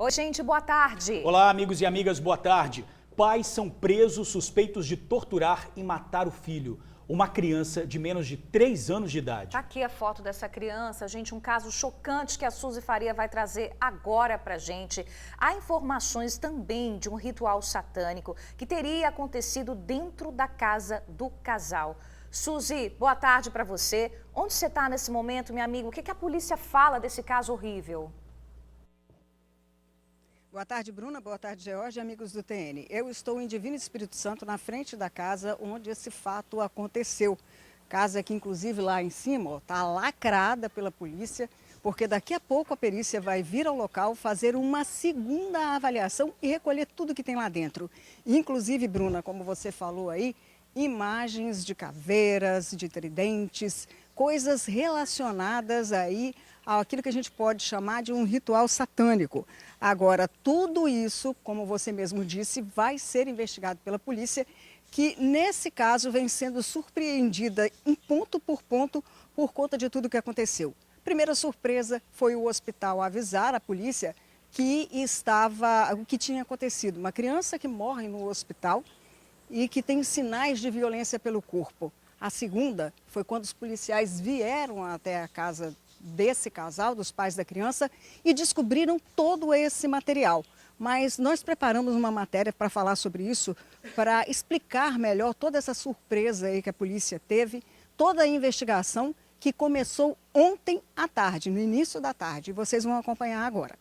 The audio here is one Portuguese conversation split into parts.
Oi, gente, boa tarde. Olá, amigos e amigas, boa tarde. Pais são presos suspeitos de torturar e matar o filho, uma criança de menos de 3 anos de idade. Tá aqui a foto dessa criança, gente, um caso chocante que a Suzy Faria vai trazer agora pra gente. Há informações também de um ritual satânico que teria acontecido dentro da casa do casal. Suzy, boa tarde pra você. Onde você tá nesse momento, minha amiga? O que a polícia fala desse caso horrível? Boa tarde, Bruna. Boa tarde, George, amigos do TN. Eu estou em Divino Espírito Santo, na frente da casa onde esse fato aconteceu. Casa que, inclusive, lá em cima está lacrada pela polícia, porque daqui a pouco a perícia vai vir ao local fazer uma segunda avaliação e recolher tudo que tem lá dentro. Inclusive, Bruna, como você falou aí, imagens de caveiras, de tridentes, coisas relacionadas aí àquilo que a gente pode chamar de um ritual satânico. Agora, tudo isso, como você mesmo disse, vai ser investigado pela polícia, que nesse caso vem sendo surpreendida em ponto por conta de tudo que aconteceu. Primeira surpresa foi o hospital avisar a polícia o que tinha acontecido. Uma criança que morre no hospital e que tem sinais de violência pelo corpo. A segunda foi quando os policiais vieram até a casa desse casal, dos pais da criança, e descobriram todo esse material. Mas nós preparamos uma matéria para falar sobre isso, para explicar melhor toda essa surpresa aí que a polícia teve, toda a investigação que começou ontem à tarde, no início da tarde. E vocês vão acompanhar agora.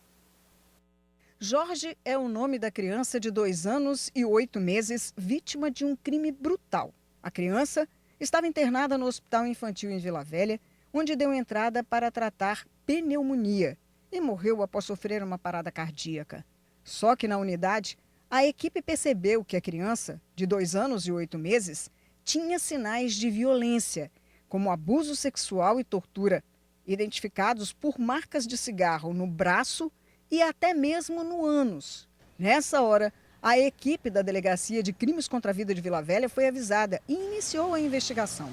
Jorge é o nome da criança de 2 anos e 8 meses, vítima de um crime brutal. A criança estava internada no Hospital Infantil em Vila Velha, onde deu entrada para tratar pneumonia e morreu após sofrer uma parada cardíaca. Só que na unidade, a equipe percebeu que a criança, de 2 anos e 8 meses, tinha sinais de violência, como abuso sexual e tortura, identificados por marcas de cigarro no braço e até mesmo no ânus. Nessa hora, a equipe da Delegacia de Crimes contra a Vida de Vila Velha foi avisada e iniciou a investigação.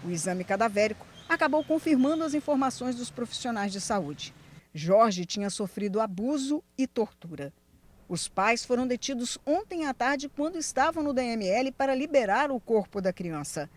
O exame cadavérico acabou confirmando as informações dos profissionais de saúde. Jorge tinha sofrido abuso e tortura. Os pais foram detidos ontem à tarde quando estavam no DML para liberar o corpo da criança.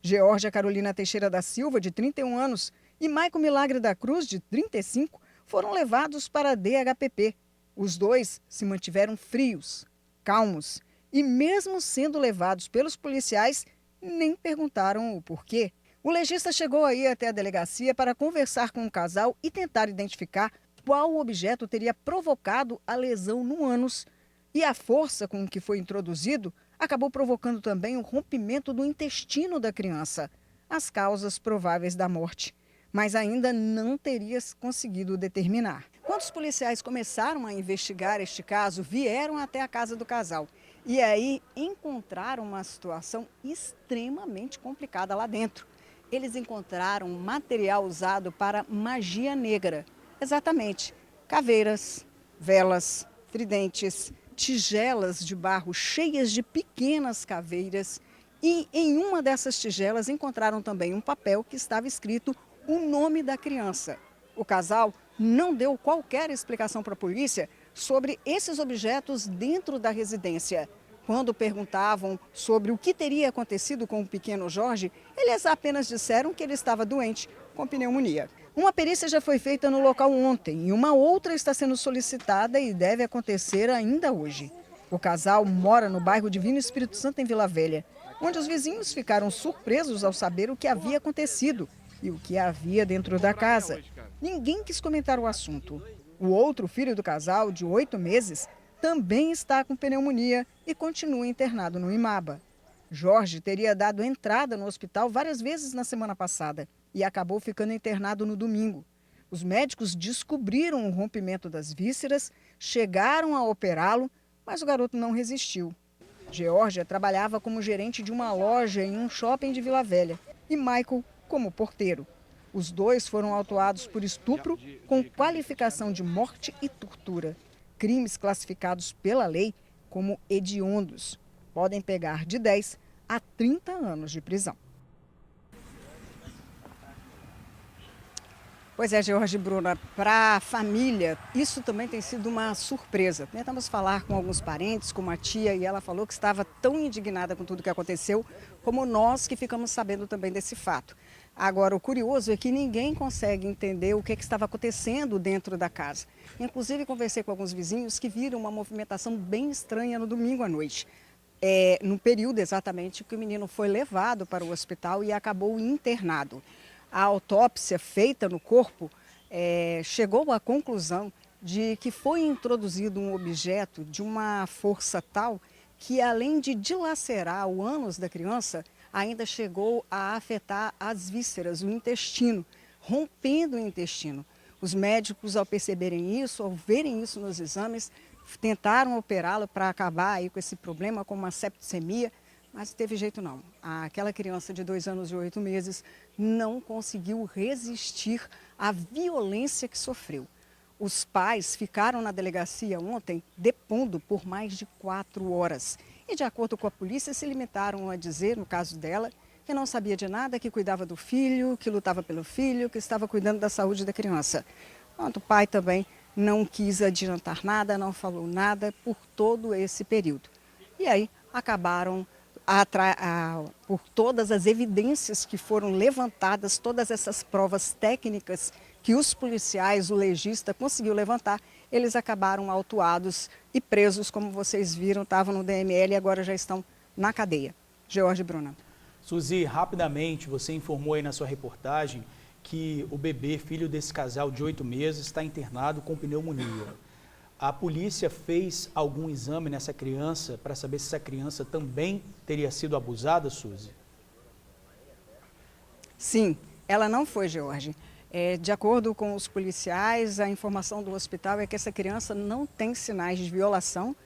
Georgia Carolina Teixeira da Silva, de 31 anos, e Maico Milagre da Cruz, de 35, foram levados para a DHPP. Os dois se mantiveram frios, calmos e, mesmo sendo levados pelos policiais, nem perguntaram o porquê. O legista chegou aí até a delegacia para conversar com o casal e tentar identificar qual objeto teria provocado a lesão no ânus. E a força com que foi introduzido acabou provocando também o rompimento do intestino da criança, as causas prováveis da morte. Mas ainda não teria conseguido determinar. Quando os policiais começaram a investigar este caso, vieram até a casa do casal. E aí encontraram uma situação extremamente complicada lá dentro. Eles encontraram material usado para magia negra. Exatamente, caveiras, velas, tridentes, tigelas de barro cheias de pequenas caveiras. E em uma dessas tigelas encontraram também um papel que estava escrito o nome da criança. O casal não deu qualquer explicação para a polícia sobre esses objetos dentro da residência. Quando perguntavam sobre o que teria acontecido com o pequeno Jorge, eles apenas disseram que ele estava doente, com pneumonia. Uma perícia já foi feita no local ontem e uma outra está sendo solicitada e deve acontecer ainda hoje. O casal mora no bairro Divino Espírito Santo, em Vila Velha, onde os vizinhos ficaram surpresos ao saber o que havia acontecido e o que havia dentro da casa. Ninguém quis comentar o assunto. O outro filho do casal, de 8 meses, também está com pneumonia e continua internado no IMABA. Jorge teria dado entrada no hospital várias vezes na semana passada e acabou ficando internado no domingo. Os médicos descobriram o rompimento das vísceras, chegaram a operá-lo, mas o garoto não resistiu. Georgia trabalhava como gerente de uma loja em um shopping de Vila Velha e Michael como porteiro. Os dois foram autuados por estupro com qualificação de morte e tortura. Crimes classificados pela lei como hediondos. Podem pegar de 10 a 30 anos de prisão. Pois é, George e Bruna, para a família, isso também tem sido uma surpresa. Tentamos falar com alguns parentes, com uma tia, e ela falou que estava tão indignada com tudo que aconteceu, como nós que ficamos sabendo também desse fato. Agora, o curioso é que ninguém consegue entender o que estava acontecendo dentro da casa. Inclusive, conversei com alguns vizinhos que viram uma movimentação bem estranha no domingo à noite. No período exatamente que o menino foi levado para o hospital e acabou internado. A autópsia feita no corpo chegou à conclusão de que foi introduzido um objeto de uma força tal que, além de dilacerar o ânus da criança, ainda chegou a afetar as vísceras, o intestino, rompendo o intestino. Os médicos, ao perceberem isso, ao verem isso nos exames, tentaram operá-lo para acabar aí com esse problema, com uma septicemia, mas não teve jeito não. Aquela criança de 2 anos e 8 meses não conseguiu resistir à violência que sofreu. Os pais ficaram na delegacia ontem depondo por mais de 4 horas. E, de acordo com a polícia, se limitaram a dizer, no caso dela, que não sabia de nada, que cuidava do filho, que lutava pelo filho, que estava cuidando da saúde da criança. Enquanto o pai também não quis adiantar nada, não falou nada por todo esse período. E aí acabaram, por todas as evidências que foram levantadas, todas essas provas técnicas que os policiais, o legista conseguiu levantar, eles acabaram autuados e presos, como vocês viram, estavam no DML e agora já estão na cadeia. George e Bruna. Suzy, rapidamente, você informou aí na sua reportagem que o bebê, filho desse casal de 8 meses, está internado com pneumonia. A polícia fez algum exame nessa criança para saber se essa criança também teria sido abusada, Suzy? Sim, ela não foi, George. De acordo com os policiais, a informação do hospital é que essa criança não tem sinais de violação,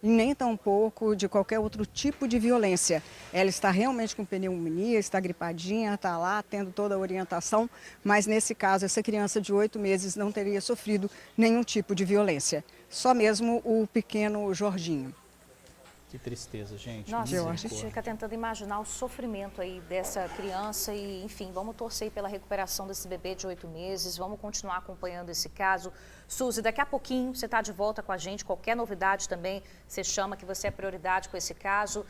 nem tampouco de qualquer outro tipo de violência. Ela está realmente com pneumonia, está gripadinha, está lá tendo toda a orientação, mas nesse caso essa criança de 8 meses não teria sofrido nenhum tipo de violência. Só mesmo o pequeno Jorginho. Que tristeza, gente. Nossa, a gente fica tentando imaginar o sofrimento aí dessa criança e, enfim, vamos torcer aí pela recuperação desse bebê de 8 meses, vamos continuar acompanhando esse caso. Suzy, daqui a pouquinho você está de volta com a gente, qualquer novidade também, você chama que você é prioridade com esse caso.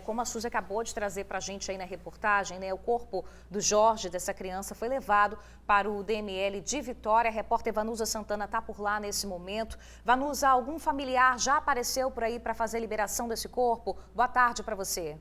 Como a Suzy acabou de trazer para a gente aí na reportagem, né, o corpo do Jorge, dessa criança, foi levado para o DML de Vitória. A repórter Vanusa Santana está por lá nesse momento. Vanusa, algum familiar já apareceu por aí para fazer a liberação desse corpo? Boa tarde para você.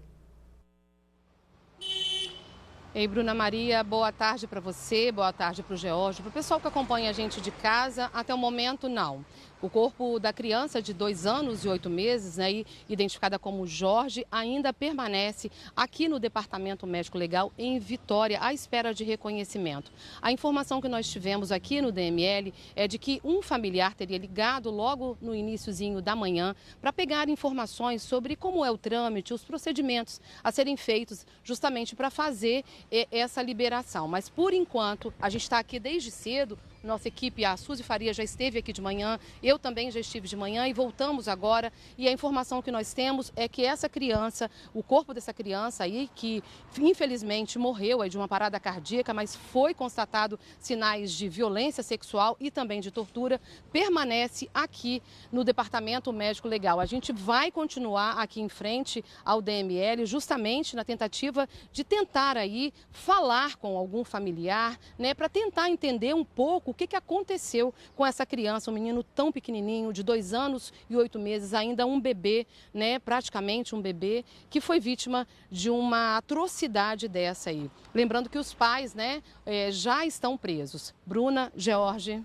Ei, Bruna Maria, boa tarde para você, boa tarde para o George, para o pessoal que acompanha a gente de casa. Até o momento, não. O corpo da criança de 2 anos e 8 meses, né, identificada como Jorge, ainda permanece aqui no Departamento Médico Legal em Vitória, à espera de reconhecimento. A informação que nós tivemos aqui no DML é de que um familiar teria ligado logo no iniciozinho da manhã para pegar informações sobre como é o trâmite, os procedimentos a serem feitos justamente para fazer essa liberação. Mas, por enquanto, a gente está aqui desde cedo. Nossa equipe, a Suzy Faria, já esteve aqui de manhã, eu também já estive de manhã e voltamos agora. E a informação que nós temos é que essa criança, o corpo dessa criança aí, que infelizmente morreu de uma parada cardíaca, mas foi constatado sinais de violência sexual e também de tortura, permanece aqui no Departamento Médico Legal. A gente vai continuar aqui em frente ao DML, justamente na tentativa de tentar aí falar com algum familiar, né, para tentar entender um pouco o que aconteceu com essa criança, um menino tão pequenininho, de 2 anos e 8 meses, ainda um bebê, né, praticamente um bebê, que foi vítima de uma atrocidade dessa aí. Lembrando que os pais, né, já estão presos. Bruna, George.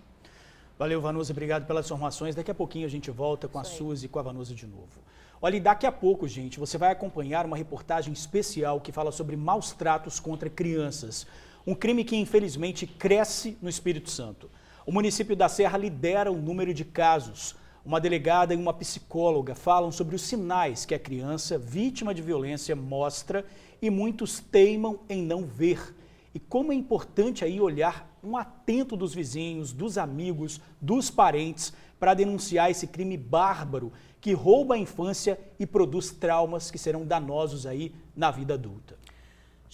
Valeu, Vanusa, obrigado pelas informações. Daqui a pouquinho a gente volta com a Suzy e com a Vanusa de novo. Olha, e daqui a pouco, gente, você vai acompanhar uma reportagem especial que fala sobre maus tratos contra crianças. Um crime que, infelizmente, cresce no Espírito Santo. O município da Serra lidera o número de casos. Uma delegada e uma psicóloga falam sobre os sinais que a criança vítima de violência mostra e muitos teimam em não ver. E como é importante aí olhar um atento dos vizinhos, dos amigos, dos parentes para denunciar esse crime bárbaro que rouba a infância e produz traumas que serão danosos aí na vida adulta.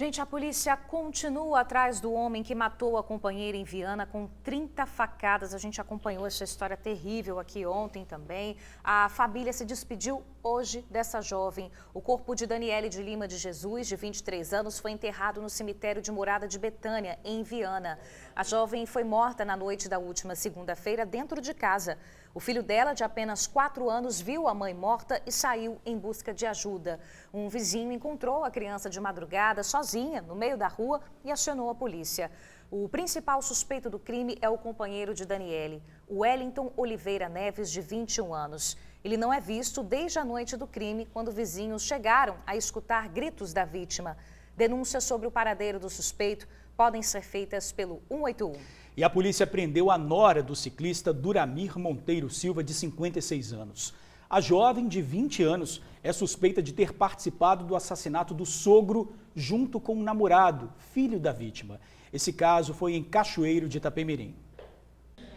Gente, a polícia continua atrás do homem que matou a companheira em Viana com 30 facadas. A gente acompanhou essa história terrível aqui ontem também. A família se despediu hoje dessa jovem. O corpo de Daniele de Lima de Jesus, de 23 anos, foi enterrado no cemitério de Morada de Betânia, em Viana. A jovem foi morta na noite da última segunda-feira dentro de casa. O filho dela, de apenas 4 anos, viu a mãe morta e saiu em busca de ajuda. Um vizinho encontrou a criança de madrugada, sozinha, no meio da rua e acionou a polícia. O principal suspeito do crime é o companheiro de Daniele, o Wellington Oliveira Neves, de 21 anos. Ele não é visto desde a noite do crime, quando vizinhos chegaram a escutar gritos da vítima. Denúncias sobre o paradeiro do suspeito podem ser feitas pelo 181. E a polícia prendeu a nora do ciclista Duramir Monteiro Silva, de 56 anos. A jovem, de 20 anos, é suspeita de ter participado do assassinato do sogro junto com o namorado, filho da vítima. Esse caso foi em Cachoeiro de Itapemirim.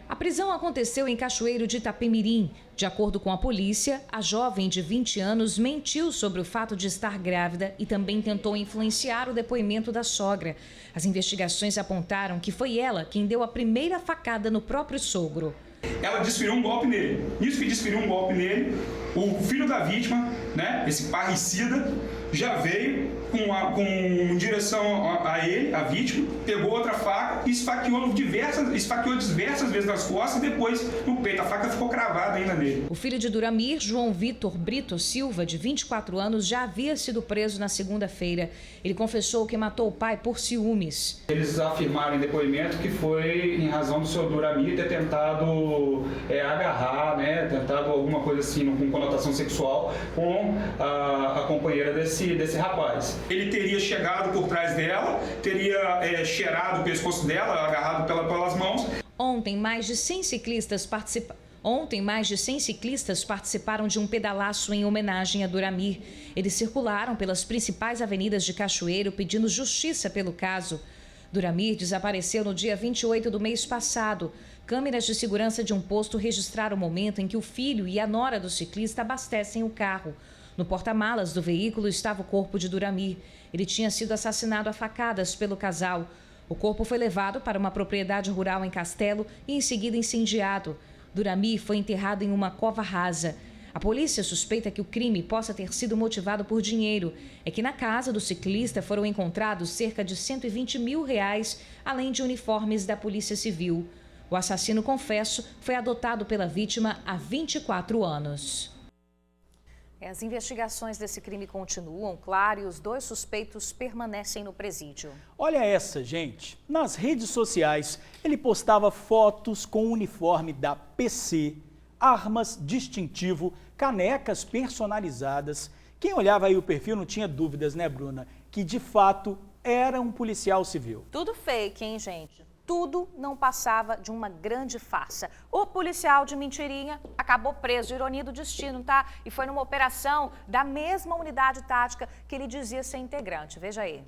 A prisão aconteceu em Cachoeiro de Itapemirim. De acordo com a polícia, a jovem de 20 anos mentiu sobre o fato de estar grávida e também tentou influenciar o depoimento da sogra. As investigações apontaram que foi ela quem deu a primeira facada no próprio sogro. Ela desferiu um golpe nele. Nisso que desferiu um golpe nele, o filho da vítima, né, esse parricida, já veio com direção a ele, a vítima, pegou outra faca e esfaqueou diversas vezes nas costas e depois no peito. A faca ficou cravada ainda nele. O filho de Duramir, João Vitor Brito Silva, de 24 anos, já havia sido preso na segunda-feira. Ele confessou que matou o pai por ciúmes. Eles afirmaram em depoimento que foi em razão do seu Duramir ter tentado agarrar, né, tentado alguma coisa assim, com conotação sexual, com a companheira desse rapaz. Ele teria chegado por trás dela, teria cheirado o pescoço dela, agarrado pelas mãos. Ontem, mais de 100 ciclistas participaram de um pedalaço em homenagem a Duramir. Eles circularam pelas principais avenidas de Cachoeiro pedindo justiça pelo caso. Duramir desapareceu no dia 28 do mês passado. Câmeras de segurança de um posto registraram o momento em que o filho e a nora do ciclista abastecem o carro. No porta-malas do veículo estava o corpo de Duramir. Ele tinha sido assassinado a facadas pelo casal. O corpo foi levado para uma propriedade rural em Castelo e em seguida incendiado. Duramir foi enterrado em uma cova rasa. A polícia suspeita que o crime possa ter sido motivado por dinheiro. É que na casa do ciclista foram encontrados cerca de R$120 mil, além de uniformes da Polícia Civil. O assassino, confesso, foi adotado pela vítima há 24 anos. As investigações desse crime continuam, claro, e os 2 suspeitos permanecem no presídio. Olha essa, gente. Nas redes sociais, ele postava fotos com o uniforme da PC, armas, distintivo, canecas personalizadas. Quem olhava aí o perfil não tinha dúvidas, né, Bruna? Que de fato era um policial civil. Tudo fake, hein, gente? Tudo não passava de uma grande farsa. O policial de mentirinha acabou preso, ironia do destino, tá? E foi numa operação da mesma unidade tática que ele dizia ser integrante. Veja aí.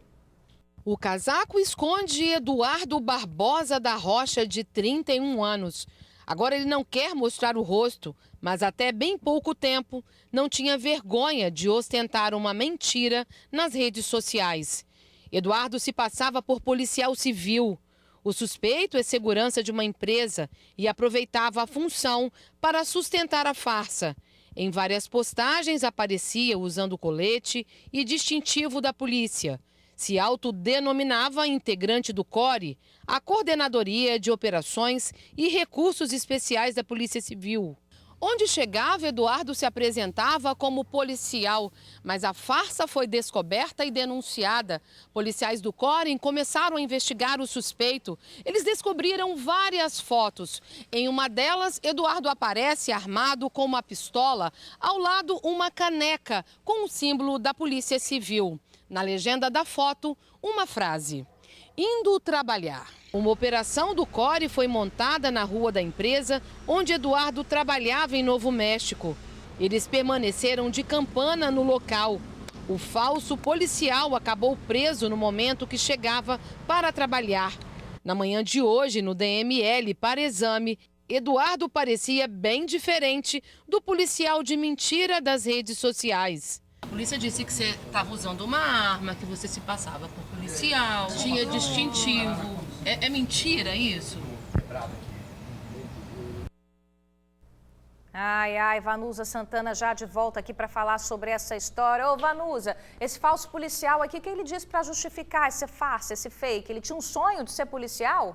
O casaco esconde Eduardo Barbosa da Rocha, de 31 anos. Agora ele não quer mostrar o rosto, mas até bem pouco tempo não tinha vergonha de ostentar uma mentira nas redes sociais. Eduardo se passava por policial civil. O suspeito é segurança de uma empresa e aproveitava a função para sustentar a farsa. Em várias postagens aparecia usando colete e distintivo da polícia. Se autodenominava integrante do CORE, a Coordenadoria de Operações e Recursos Especiais da Polícia Civil. Onde chegava, Eduardo se apresentava como policial, mas a farsa foi descoberta e denunciada. Policiais do CORE começaram a investigar o suspeito. Eles descobriram várias fotos. Em uma delas, Eduardo aparece armado com uma pistola, ao lado uma caneca com o símbolo da Polícia Civil. Na legenda da foto, uma frase: indo trabalhar. Uma operação do CORE foi montada na rua da empresa, onde Eduardo trabalhava em Novo México. Eles permaneceram de campana no local. O falso policial acabou preso no momento que chegava para trabalhar. Na manhã de hoje, no DML para exame, Eduardo parecia bem diferente do policial de mentira das redes sociais. A polícia disse que você estava usando uma arma, que você se passava por policial, tinha distintivo. É mentira isso? Ai, Vanusa Santana já de volta aqui para falar sobre essa história. Ô, Vanusa, esse falso policial aqui, o que ele disse para justificar esse farsa, esse fake? Ele tinha um sonho de ser policial?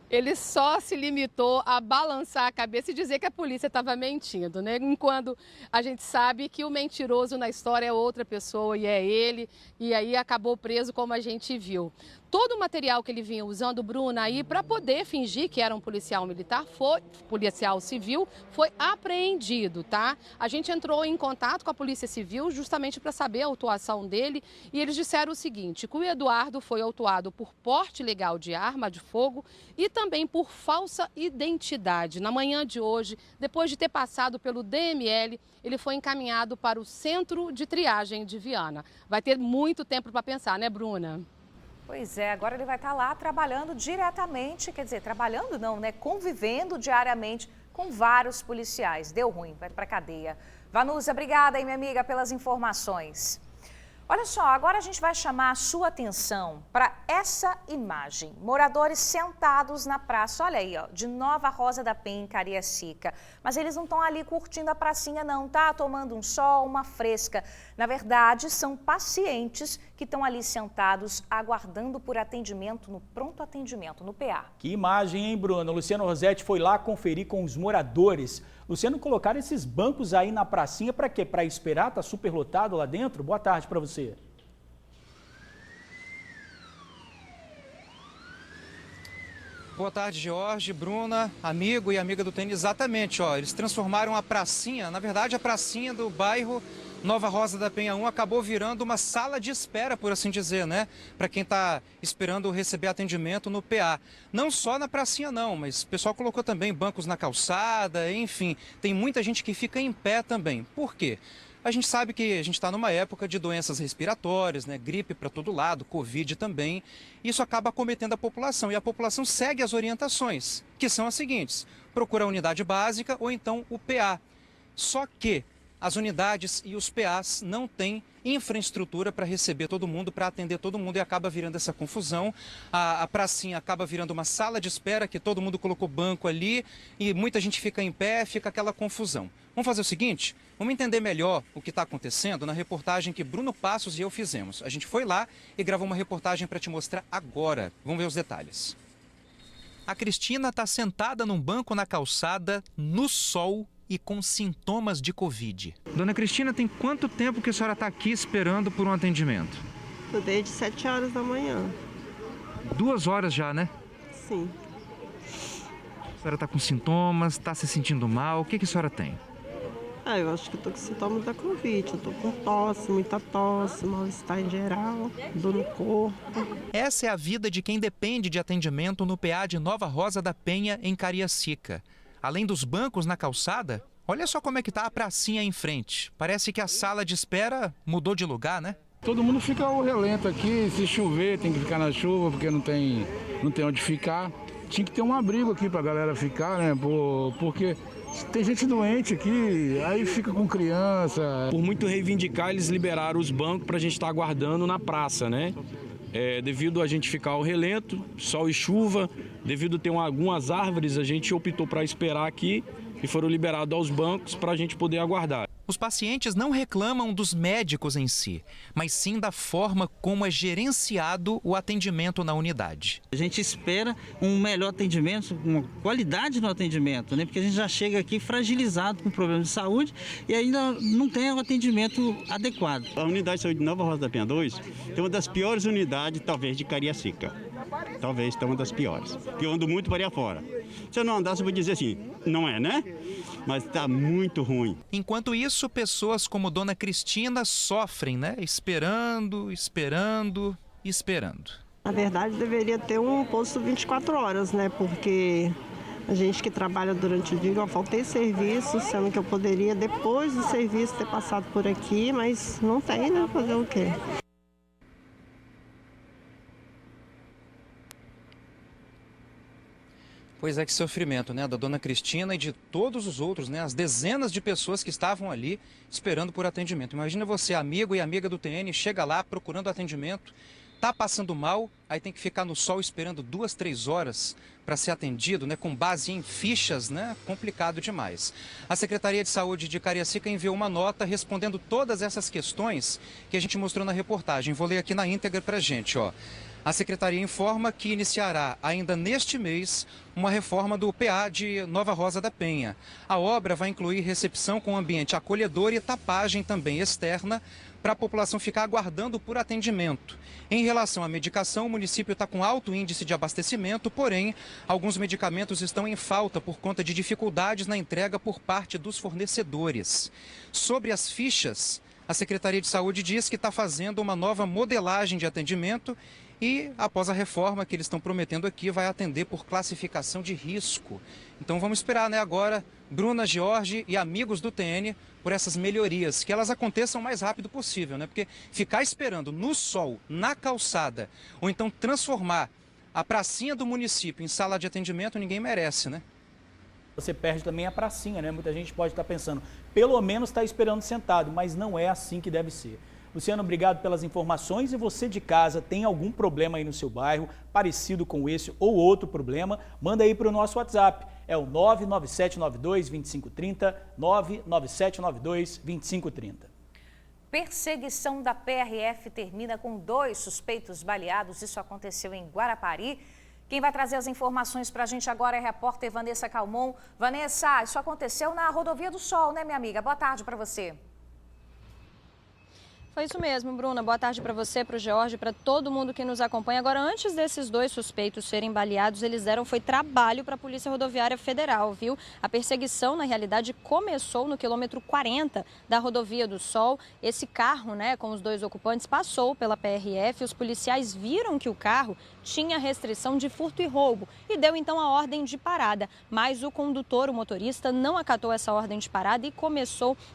Ele só se limitou a balançar a cabeça e dizer que a polícia estava mentindo, né? Enquanto a gente sabe que o mentiroso na história é outra pessoa e é ele, e aí acabou preso como a gente viu. Todo o material que ele vinha usando, Bruna, aí para poder fingir que era um policial militar, policial civil, foi apreendido, tá? A gente entrou em contato com a Polícia Civil justamente para saber a autuação dele e eles disseram o seguinte, que o Eduardo foi autuado por porte ilegal de arma de fogo e também por falsa identidade. Na manhã de hoje, depois de ter passado pelo DML, ele foi encaminhado para o Centro de Triagem de Viana. Vai ter muito tempo para pensar, né, Bruna? Pois é, agora ele vai estar lá trabalhando diretamente, quer dizer, trabalhando não, né? Convivendo diariamente com vários policiais. Deu ruim, vai para a cadeia. Vanusa, obrigada aí, minha amiga, pelas informações. Olha só, agora a gente vai chamar a sua atenção para essa imagem. Moradores sentados na praça, olha aí, ó, de Nova Rosa da Penha, em Cariacica. Mas eles não estão ali curtindo a pracinha não, tá? Tomando um sol, uma fresca. Na verdade, são pacientes que estão ali sentados aguardando por atendimento no pronto atendimento, no PA. Que imagem, hein, Bruno? Luciano Rosetti foi lá conferir com os moradores. Luciano, colocaram esses bancos aí na pracinha para quê? Para esperar? Tá super lotado lá dentro? Boa tarde para você. Boa tarde, Jorge, Bruna, amigo e amiga do TN. Exatamente, ó, eles transformaram a pracinha, na verdade a pracinha do bairro Nova Rosa da Penha 1 acabou virando uma sala de espera, por assim dizer, né? Para quem está esperando receber atendimento no PA. Não só na pracinha não, mas o pessoal colocou também bancos na calçada, enfim. Tem muita gente que fica em pé também. Por quê? A gente sabe que a gente está numa época de doenças respiratórias, né? Gripe para todo lado, Covid também. Isso acaba acometendo a população e a população segue as orientações, que são as seguintes: procura a unidade básica ou então o PA. Só que as unidades e os PAs não têm infraestrutura para receber todo mundo, para atender todo mundo e acaba virando essa confusão. A pracinha acaba virando uma sala de espera que todo mundo colocou banco ali e muita gente fica em pé, fica aquela confusão. Vamos fazer o seguinte, vamos entender melhor o que está acontecendo na reportagem que Bruno Passos e eu fizemos. A gente foi lá e gravou uma reportagem para te mostrar agora. Vamos ver os detalhes. A Cristina está sentada num banco na calçada, no sol e com sintomas de Covid. Dona Cristina, tem quanto tempo que a senhora está aqui esperando por um atendimento? Desde 7 horas da manhã. 2 horas já, né? Sim. A senhora está com sintomas, está se sentindo mal, o que a senhora tem? Eu acho que eu tô com sintomas da Covid. Eu tô com tosse, muita tosse, mal-estar em geral, dor no corpo. Essa é a vida de quem depende de atendimento no PA de Nova Rosa da Penha, em Cariacica. Além dos bancos na calçada, olha só como é que tá a pracinha em frente. Parece que a sala de espera mudou de lugar, né? Todo mundo fica ao relento aqui, se chover tem que ficar na chuva porque não tem onde ficar. Tinha que ter um abrigo aqui pra galera ficar, né? Porque tem gente doente aqui, aí fica com criança. Por muito reivindicar, eles liberaram os bancos pra gente estar aguardando na praça, né? Devido a gente ficar ao relento, sol e chuva, devido a ter algumas árvores, a gente optou para esperar aqui e foram liberados aos bancos para a gente poder aguardar. Os pacientes não reclamam dos médicos em si, mas sim da forma como é gerenciado o atendimento na unidade. A gente espera um melhor atendimento, uma qualidade no atendimento, né? Porque a gente já chega aqui fragilizado com problemas de saúde e ainda não tem o atendimento adequado. A unidade de saúde de Nova Rosa da Penha 2 é uma das piores unidades, talvez, de Cariacica. Talvez está uma das piores, porque eu ando muito para ir afora. Se eu não andasse, eu vou dizer assim, não é, né? Mas está muito ruim. Enquanto isso, pessoas como Dona Cristina sofrem, né? Esperando. Na verdade, deveria ter um posto 24 horas, né? Porque a gente que trabalha durante o dia, eu faltei serviço, sendo que eu poderia, depois do serviço, ter passado por aqui, mas não tem, né? Fazer o quê? Pois é, que sofrimento, né, da dona Cristina e de todos os outros, né, as dezenas de pessoas que estavam ali esperando por atendimento. Imagina você, amigo e amiga do TN, chega lá procurando atendimento, tá passando mal, aí tem que ficar no sol esperando 2, 3 horas para ser atendido, né, com base em fichas, né, complicado demais. A Secretaria de Saúde de Cariacica enviou uma nota respondendo todas essas questões que a gente mostrou na reportagem. Vou ler aqui na íntegra para a gente, ó. A Secretaria informa que iniciará ainda neste mês uma reforma do PA de Nova Rosa da Penha. A obra vai incluir recepção com ambiente acolhedor e tapagem também externa para a população ficar aguardando por atendimento. Em relação à medicação, o município está com alto índice de abastecimento, porém, alguns medicamentos estão em falta por conta de dificuldades na entrega por parte dos fornecedores. Sobre as fichas, a Secretaria de Saúde diz que está fazendo uma nova modelagem de atendimento e, após a reforma que eles estão prometendo aqui, vai atender por classificação de risco. Então vamos esperar, né, agora, Bruna, George e amigos do TN, por essas melhorias, que elas aconteçam o mais rápido possível, né? Porque ficar esperando no sol, na calçada, ou então transformar a pracinha do município em sala de atendimento, ninguém merece, né? Você perde também a pracinha, né? Muita gente pode estar pensando, pelo menos está esperando sentado, mas não é assim que deve ser. Luciano, obrigado pelas informações. E você de casa tem algum problema aí no seu bairro, parecido com esse ou outro problema, manda aí para o nosso WhatsApp. É o 99792-2530, 99792-2530. Perseguição da PRF termina com 2 suspeitos baleados. Isso aconteceu em Guarapari. Quem vai trazer as informações para a gente agora é a repórter Vanessa Calmon. Vanessa, isso aconteceu na Rodovia do Sol, né, minha amiga? Boa tarde para você. Foi isso mesmo, Bruna. Boa tarde para você, para o George, para todo mundo que nos acompanha. Agora, antes desses 2 suspeitos serem baleados, eles deram trabalho para a Polícia Rodoviária Federal, viu? A perseguição, na realidade, começou no quilômetro 40 da Rodovia do Sol. Esse carro, né, com os 2 ocupantes, passou pela PRF. Os policiais viram que o carro tinha restrição de furto e roubo e deu então a ordem de parada. Mas o condutor, o motorista, não acatou essa ordem de parada e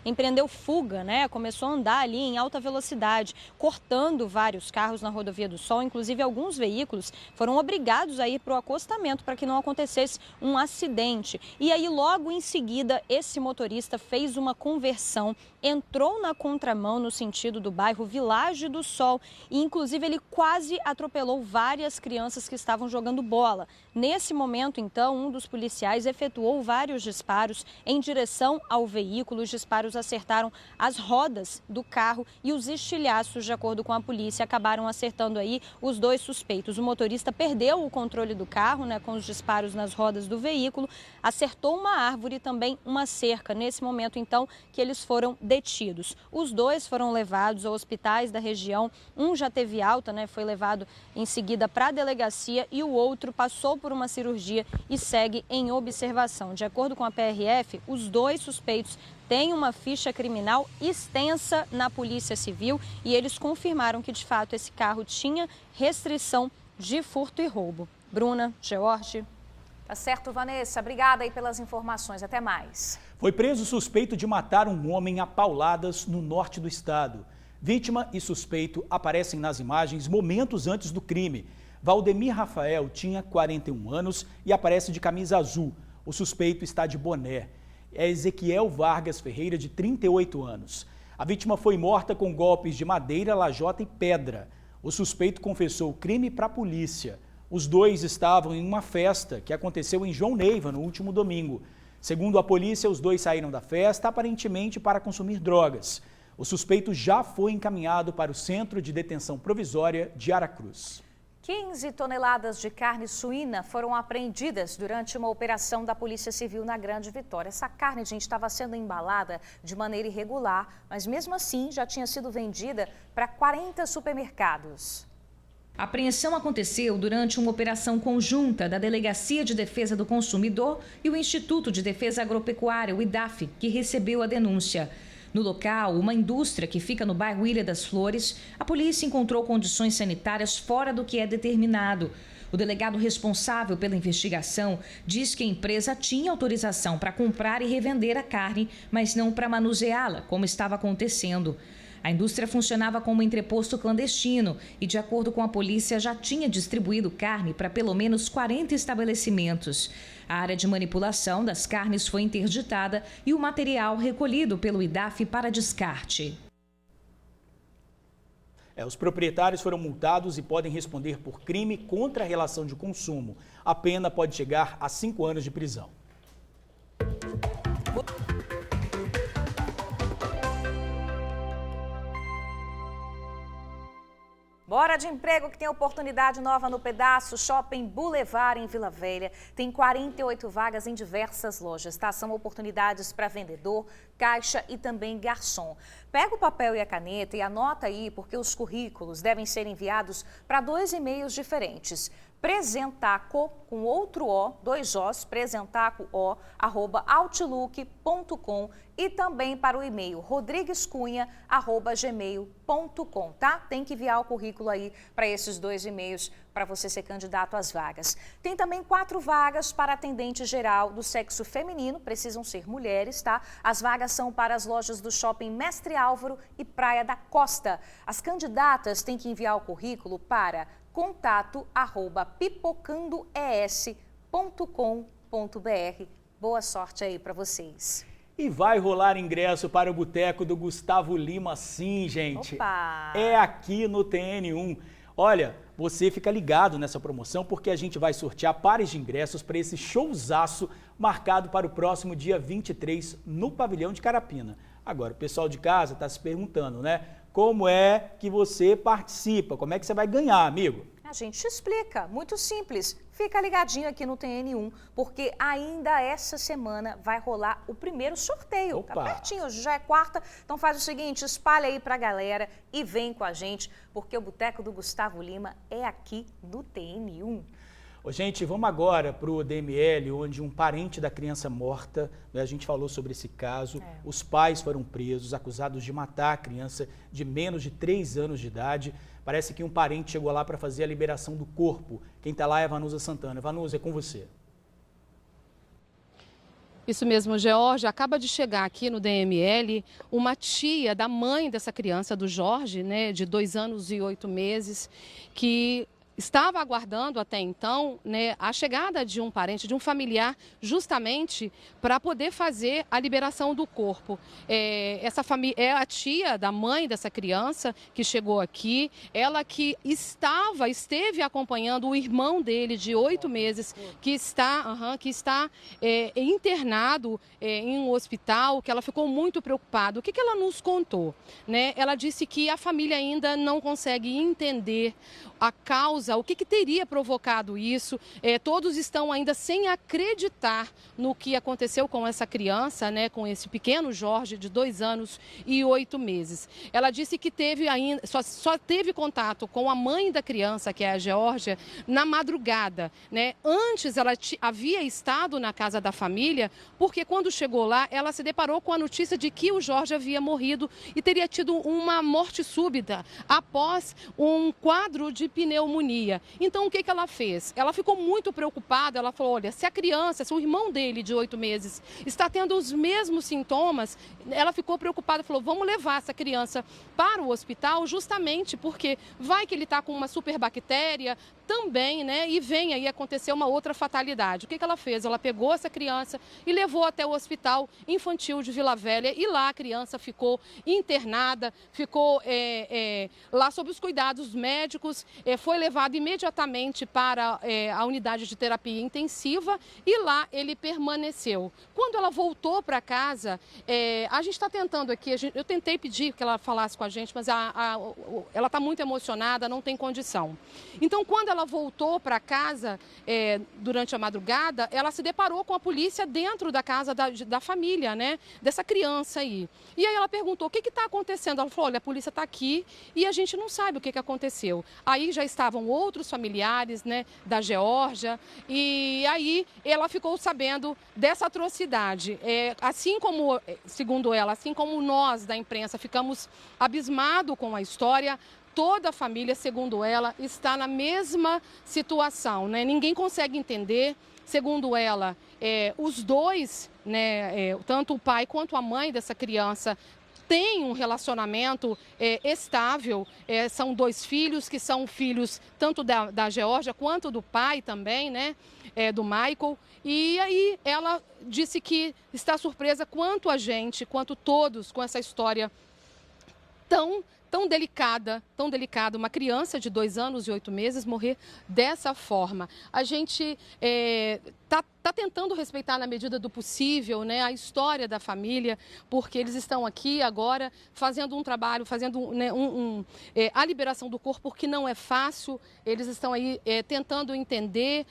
empreendeu fuga, né? Começou a andar ali em alta velocidade, cortando vários carros na Rodovia do Sol. Inclusive, alguns veículos foram obrigados a ir para o acostamento para que não acontecesse um acidente. E aí, logo em seguida, esse motorista fez uma conversão, entrou na contramão no sentido do bairro Vilagem do Sol e, inclusive, ele quase atropelou várias crianças que estavam jogando bola. Nesse momento, então, um dos policiais efetuou vários disparos em direção ao veículo. Os disparos acertaram as rodas do carro e os estilhaços, de acordo com a polícia, acabaram acertando aí os 2 suspeitos. O motorista perdeu o controle do carro, né, com os disparos nas rodas do veículo, acertou uma árvore e também uma cerca. Nesse momento, então, que eles foram detidos. Os 2 foram levados a hospitais da região. Um já teve alta, né, foi levado em seguida para a delegacia e o outro passou por uma cirurgia e segue em observação. De acordo com a PRF, os 2 suspeitos têm uma ficha criminal extensa na Polícia Civil e eles confirmaram que, de fato, esse carro tinha restrição de furto e roubo. Bruna, George. Tá certo, Vanessa. Obrigada aí pelas informações. Até mais. Foi preso suspeito de matar um homem a pauladas no norte do estado. Vítima e suspeito aparecem nas imagens momentos antes do crime. Valdemir Rafael tinha 41 anos e aparece de camisa azul. O suspeito está de boné. É Ezequiel Vargas Ferreira, de 38 anos. A vítima foi morta com golpes de madeira, lajota e pedra. O suspeito confessou o crime para a polícia. Os 2 estavam em uma festa que aconteceu em João Neiva no último domingo. Segundo a polícia, os 2 saíram da festa aparentemente para consumir drogas. O suspeito já foi encaminhado para o Centro de Detenção Provisória de Aracruz. 15 toneladas de carne suína foram apreendidas durante uma operação da Polícia Civil na Grande Vitória. Essa carne, gente, estava sendo embalada de maneira irregular, mas mesmo assim já tinha sido vendida para 40 supermercados. A apreensão aconteceu durante uma operação conjunta da Delegacia de Defesa do Consumidor e o Instituto de Defesa Agropecuária, o IDAF, que recebeu a denúncia. No local, uma indústria que fica no bairro Ilha das Flores, a polícia encontrou condições sanitárias fora do que é determinado. O delegado responsável pela investigação diz que a empresa tinha autorização para comprar e revender a carne, mas não para manuseá-la, como estava acontecendo. A indústria funcionava como entreposto clandestino e, de acordo com a polícia, já tinha distribuído carne para pelo menos 40 estabelecimentos. A área de manipulação das carnes foi interditada e o material recolhido pelo IDAF para descarte. Os proprietários foram multados e podem responder por crime contra a relação de consumo. A pena pode chegar a 5 anos de prisão. Bora de emprego que tem oportunidade nova no Pedaço Shopping Boulevard em Vila Velha. Tem 48 vagas em diversas lojas, tá? São oportunidades para vendedor, caixa e também garçom. Pega o papel e a caneta e anota aí, porque os currículos devem ser enviados para 2 e-mails diferentes. Presentaco, com outro O, 2 Os, presentaco, @outlook.com e também para o e-mail rodriguescunha@gmail.com, tá? Tem que enviar o currículo aí para esses 2 e-mails para você ser candidato às vagas. Tem também 4 vagas para atendente geral do sexo feminino, precisam ser mulheres, tá? As vagas são para as lojas do Shopping Mestre Álvaro e Praia da Costa. As candidatas têm que enviar o currículo para contato@pipocandoes.com.br. Boa sorte aí para vocês. E vai rolar ingresso para o Boteco do Gustavo Lima, sim, gente. Opa! É aqui no TN1. Olha, você fica ligado nessa promoção porque a gente vai sortear pares de ingressos para esse showzaço marcado para o próximo dia 23 no Pavilhão de Carapina. Agora, o pessoal de casa está se perguntando, né? Como é que você participa? Como é que você vai ganhar, amigo? A gente explica, muito simples. Fica ligadinho aqui no TN1, porque ainda essa semana vai rolar o primeiro sorteio. Opa. Tá pertinho, hoje já é quarta, então faz o seguinte, espalha aí pra galera e vem com a gente, porque o Boteco do Gustavo Lima é aqui do TN1. Ô, gente, vamos agora para o DML, onde um parente da criança morta, né, a gente falou sobre esse caso, os pais foram presos, acusados de matar a criança de menos de 3 anos de idade. Parece que um parente chegou lá para fazer a liberação do corpo. Quem está lá é a Vanusa Santana. Vanusa, é com você. Isso mesmo, George. Acaba de chegar aqui no DML uma tia da mãe dessa criança, do Jorge, né, de 2 anos e 8 meses, que estava aguardando até então, né, a chegada de um parente, de um familiar, justamente para poder fazer a liberação do corpo. Essa família é a tia da mãe dessa criança que chegou aqui, ela que esteve acompanhando o irmão dele de 8 meses, que está internado em um hospital, que ela ficou muito preocupada. O que ela nos contou? Né? Ela disse que a família ainda não consegue entender a causa, o que teria provocado isso. Todos estão ainda sem acreditar no que aconteceu com essa criança, né, com esse pequeno Jorge de 2 anos e 8 meses. Ela disse que só teve contato com a mãe da criança, que é a Geórgia, na madrugada. Né? Antes ela havia estado na casa da família, porque quando chegou lá, ela se deparou com a notícia de que o Jorge havia morrido e teria tido uma morte súbita após um quadro de pneumonia. Então, o que ela fez? Ela ficou muito preocupada, ela falou, olha, se o irmão dele de 8 meses está tendo os mesmos sintomas, ela ficou preocupada, falou, vamos levar essa criança para o hospital, justamente porque vai que ele está com uma superbactéria também, né, e vem aí acontecer uma outra fatalidade. O que ela fez? Ela pegou essa criança e levou até o Hospital Infantil de Vila Velha e lá a criança ficou internada, ficou lá sob os cuidados médicos, foi levado imediatamente para a unidade de terapia intensiva e lá ele permaneceu. Quando ela voltou para casa, a gente está tentando aqui, eu tentei pedir que ela falasse com a gente, mas ela está muito emocionada, não tem condição. Então, quando ela voltou para casa durante a madrugada, ela se deparou com a polícia dentro da casa da família, né, dessa criança aí. E aí ela perguntou, o que está acontecendo? Ela falou, olha, a polícia está aqui e a gente não sabe o que aconteceu. Aí já estavam outros familiares, né, da Geórgia, e aí ela ficou sabendo dessa atrocidade. Assim como, segundo ela, assim como nós da imprensa ficamos abismados com a história, toda a família, segundo ela, está na mesma situação, né? Ninguém consegue entender. Segundo ela, os dois, né, tanto o pai quanto a mãe dessa criança, tem um relacionamento estável, são 2 filhos, que são filhos tanto da Geórgia quanto do pai também, né, do Michael. E aí ela disse que está surpresa quanto a gente, quanto todos, com essa história tão delicada, uma criança de 2 anos e 8 meses morrer dessa forma. A gente está tentando respeitar na medida do possível, né, a história da família, porque eles estão aqui agora fazendo um trabalho, fazendo a liberação do corpo, porque não é fácil. Eles estão aí tentando entender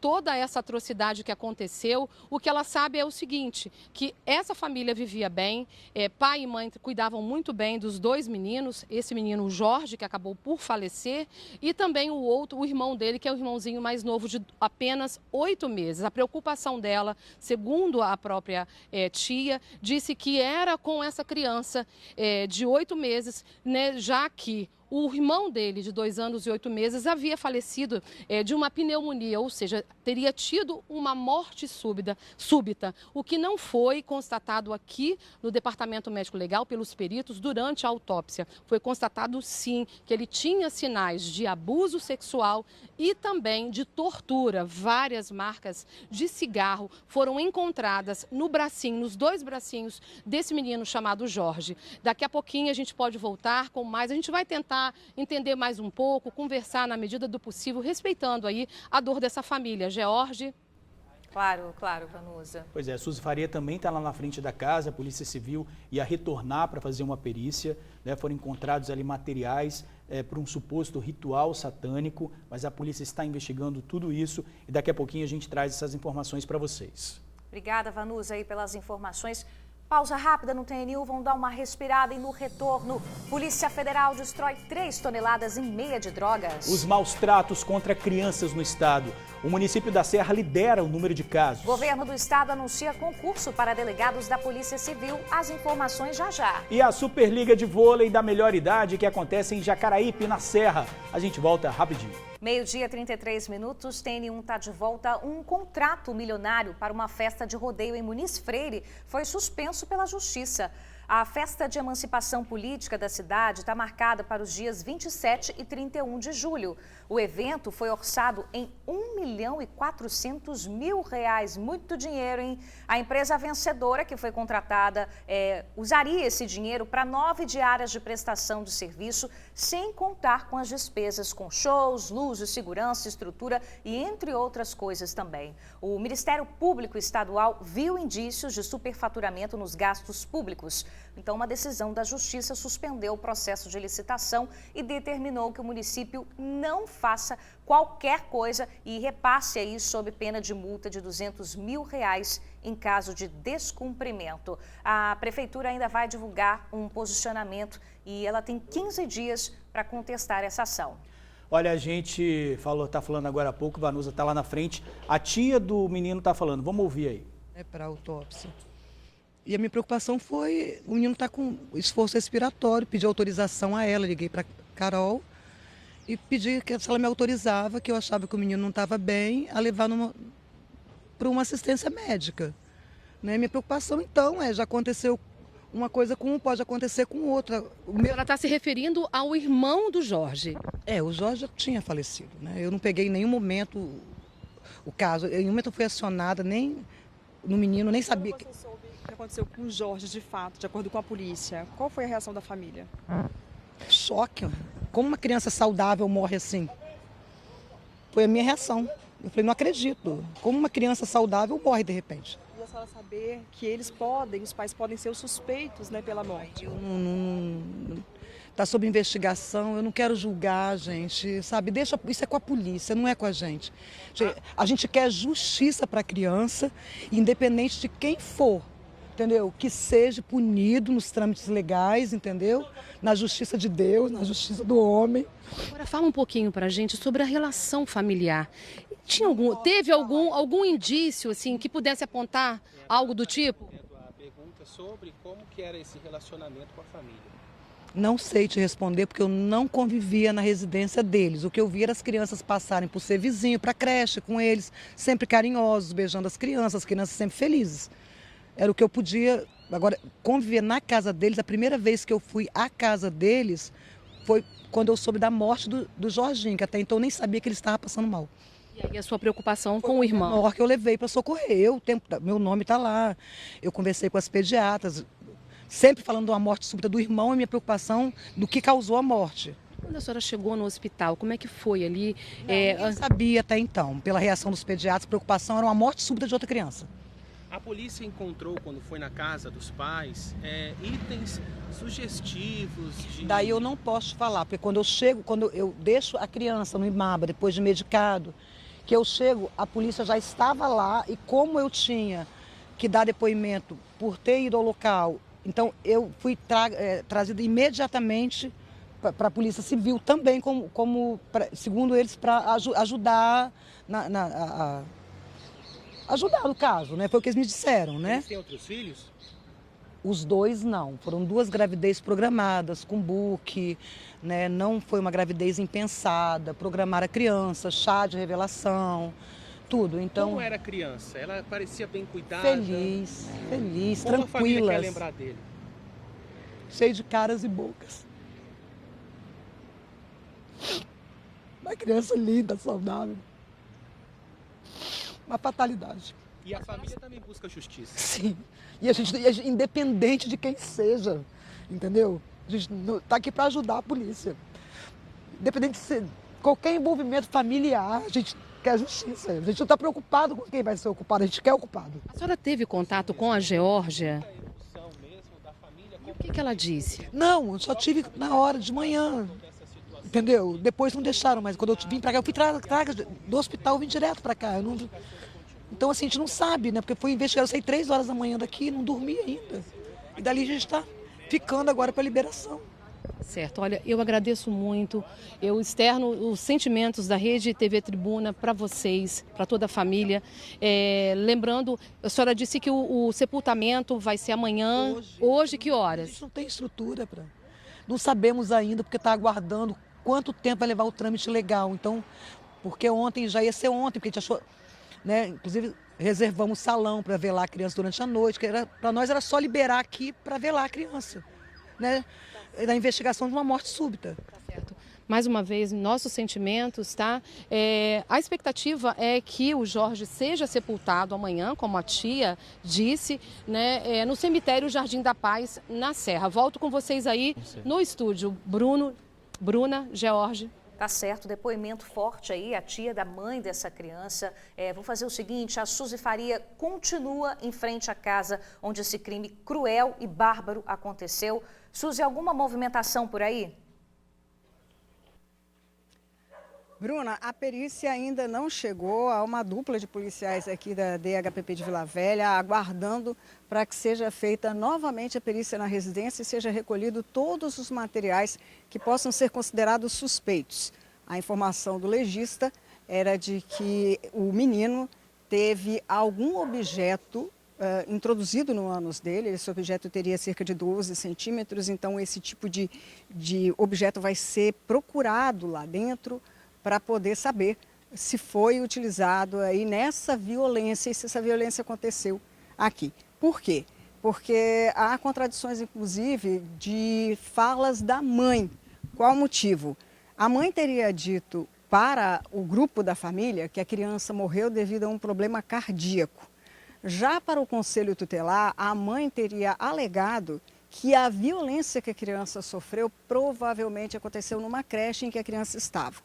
toda essa atrocidade que aconteceu. O que ela sabe é o seguinte, que essa família vivia bem, pai e mãe cuidavam muito bem dos 2 meninos, esse menino, o Jorge, que acabou por falecer, e também o irmão dele, que é o irmãozinho mais novo, de apenas 8 meses. A preocupação dela, segundo a própria tia, disse que era com essa criança de 8 meses, né, já que o irmão dele, de 2 anos e 8 meses, havia falecido de uma pneumonia, ou seja, teria tido uma morte súbita, o que não foi constatado aqui no Departamento Médico Legal pelos peritos durante a autópsia. Foi constatado, sim, que ele tinha sinais de abuso sexual e também de tortura. Várias marcas de cigarro foram encontradas no bracinho, nos 2 bracinhos desse menino chamado Jorge. Daqui a pouquinho a gente pode voltar com mais, a gente vai tentar entender mais um pouco, conversar na medida do possível, respeitando aí a dor dessa família. George? Claro, Vanusa. Pois é, a Suzy Faria também está lá na frente da casa, a Polícia Civil ia retornar para fazer uma perícia, né? Foram encontrados ali materiais para um suposto ritual satânico, mas a polícia está investigando tudo isso e daqui a pouquinho a gente traz essas informações para vocês. Obrigada, Vanusa, aí pelas informações. Pausa rápida no TNU, vão dar uma respirada e no retorno, Polícia Federal destrói 3 toneladas e meia de drogas. Os maus tratos contra crianças no estado. O município da Serra lidera o número de casos. Governo do estado anuncia concurso para delegados da Polícia Civil. As informações já. E a Superliga de Vôlei da melhor idade que acontece em Jacaraípe, na Serra. A gente volta rapidinho. 12h33, TN1 está de volta. Um contrato milionário para uma festa de rodeio em Muniz Freire foi suspenso pela Justiça. A festa de emancipação política da cidade está marcada para os dias 27 e 31 de julho. O evento foi orçado em R$1.400.000. Muito dinheiro, hein? A empresa vencedora que foi contratada usaria esse dinheiro para 9 diárias de prestação de serviço, sem contar com as despesas com shows, luzes, segurança, estrutura e entre outras coisas também. O Ministério Público Estadual viu indícios de superfaturamento nos gastos públicos. Então, uma decisão da Justiça suspendeu o processo de licitação e determinou que o município não faça qualquer coisa e repasse aí sob pena de multa de R$200.000 em caso de descumprimento. A Prefeitura ainda vai divulgar um posicionamento e ela tem 15 dias para contestar essa ação. Olha, a gente está falando agora há pouco, Vanusa está lá na frente, a tia do menino está falando, vamos ouvir aí. É para autópsia. E a minha preocupação foi, o menino está com esforço respiratório, pedi autorização a ela, liguei para Carol e pedi que se ela me autorizava, que eu achava que o menino não estava bem, a levar para uma assistência médica. Né? Minha preocupação então já aconteceu uma coisa com um, pode acontecer com outra. Ela está se referindo ao irmão do Jorge. O Jorge já tinha falecido, né? Eu não peguei em nenhum momento o caso, em nenhum momento eu fui acionada, nem no menino, nem sabia. O que aconteceu com o Jorge, de fato, de acordo com a polícia? Qual foi a reação da família? Choque. Como uma criança saudável morre assim? Foi a minha reação. Eu falei, não acredito. Como uma criança saudável morre de repente? E a senhora saber que os pais podem ser os suspeitos, né, pela morte? Está sob investigação, eu não quero julgar, gente, sabe? Isso é com a polícia, não é com a gente. A gente quer justiça para a criança, independente de quem for. Entendeu? Que seja punido nos trâmites legais, entendeu? Na justiça de Deus, na justiça do homem. Agora fala um pouquinho pra gente sobre a relação familiar. Teve algum indício assim que pudesse apontar algo do tipo? A pergunta sobre como que era esse relacionamento com a família. Não sei te responder porque eu não convivia na residência deles. O que eu vi era as crianças passarem por ser vizinho, para creche com eles, sempre carinhosos, beijando as crianças sempre felizes. Era o que eu podia Agora, conviver na casa deles, a primeira vez que eu fui à casa deles foi quando eu soube da morte do Jorginho, que até então eu nem sabia que ele estava passando mal. E aí a sua preocupação com o irmão? Na hora que eu levei para socorrer, meu nome está lá. Eu conversei com as pediatras, sempre falando de uma morte súbita do irmão e minha preocupação do que causou a morte. Quando a senhora chegou no hospital, como é que foi ali? Eu sabia até então, pela reação dos pediatras, a preocupação era uma morte súbita de outra criança. A polícia encontrou, quando foi na casa dos pais, itens sugestivos de... Daí eu não posso falar, porque quando eu deixo a criança no IMABA, depois de medicado, que eu chego, a polícia já estava lá e como eu tinha que dar depoimento por ter ido ao local, então eu fui trazido imediatamente para a Polícia Civil também, segundo eles, para ajudar ajudar no caso, né? Foi o que eles me disseram, né? Eles têm outros filhos? Os dois não. Foram 2 gravidezes programadas com buque, né? Não foi uma gravidez impensada. Programaram a criança, chá de revelação, tudo. Então, como era a criança? Ela parecia bem cuidada? Feliz, como tranquilas. a família quer lembrar dele? Cheio de caras e bocas. Uma criança linda, saudável. Uma fatalidade. E a família também busca justiça. Sim. E a gente, independente de quem seja, entendeu? A gente está aqui para ajudar a polícia. Independente de ser qualquer envolvimento familiar, a gente quer justiça. A gente não está preocupado com quem vai ser o culpado, a gente quer o culpado. A senhora teve contato com a Geórgia? E o que ela disse? Não, eu só tive na hora de manhã. Entendeu? Depois não deixaram, mas quando eu vim para cá, eu fui do hospital, eu vim direto para cá. Então, assim, a gente não sabe, né? Porque fui investigar, eu saí 3 horas da manhã daqui, não dormi ainda. E dali a gente está ficando agora para liberação. Certo, olha, eu agradeço muito, eu externo os sentimentos da Rede TV Tribuna para vocês, para toda a família. Lembrando, a senhora disse que o sepultamento vai ser amanhã, hoje que horas? A gente não tem estrutura para... Não sabemos ainda, porque está aguardando quanto tempo vai levar o trâmite legal. Então, porque ontem já ia ser ontem, porque a gente achou, né? Inclusive, reservamos salão para velar a criança durante a noite, que para nós era só liberar aqui para velar a criança, né? Da investigação de uma morte súbita. Tá certo. Mais uma vez, nossos sentimentos, tá? A expectativa é que o Jorge seja sepultado amanhã, como a tia disse, né? No cemitério Jardim da Paz, na Serra. Volto com vocês aí no estúdio. Bruna, George. Tá certo, depoimento forte aí, a tia da mãe dessa criança. Vou fazer o seguinte, a Suzy Faria continua em frente à casa onde esse crime cruel e bárbaro aconteceu. Suzy, alguma movimentação por aí? Bruna, a perícia ainda não chegou. Há uma dupla de policiais aqui da DHPP de Vila Velha aguardando para que seja feita novamente a perícia na residência e seja recolhido todos os materiais que possam ser considerados suspeitos. A informação do legista era de que o menino teve algum objeto introduzido no ânus dele. Esse objeto teria cerca de 12 centímetros, então esse tipo de objeto vai ser procurado lá dentro para poder saber se foi utilizado aí nessa violência e se essa violência aconteceu aqui. Por quê? Porque há contradições, inclusive, de falas da mãe. Qual o motivo? A mãe teria dito para o grupo da família que a criança morreu devido a um problema cardíaco. Já para o conselho tutelar, a mãe teria alegado que a violência que a criança sofreu provavelmente aconteceu numa creche em que a criança estava.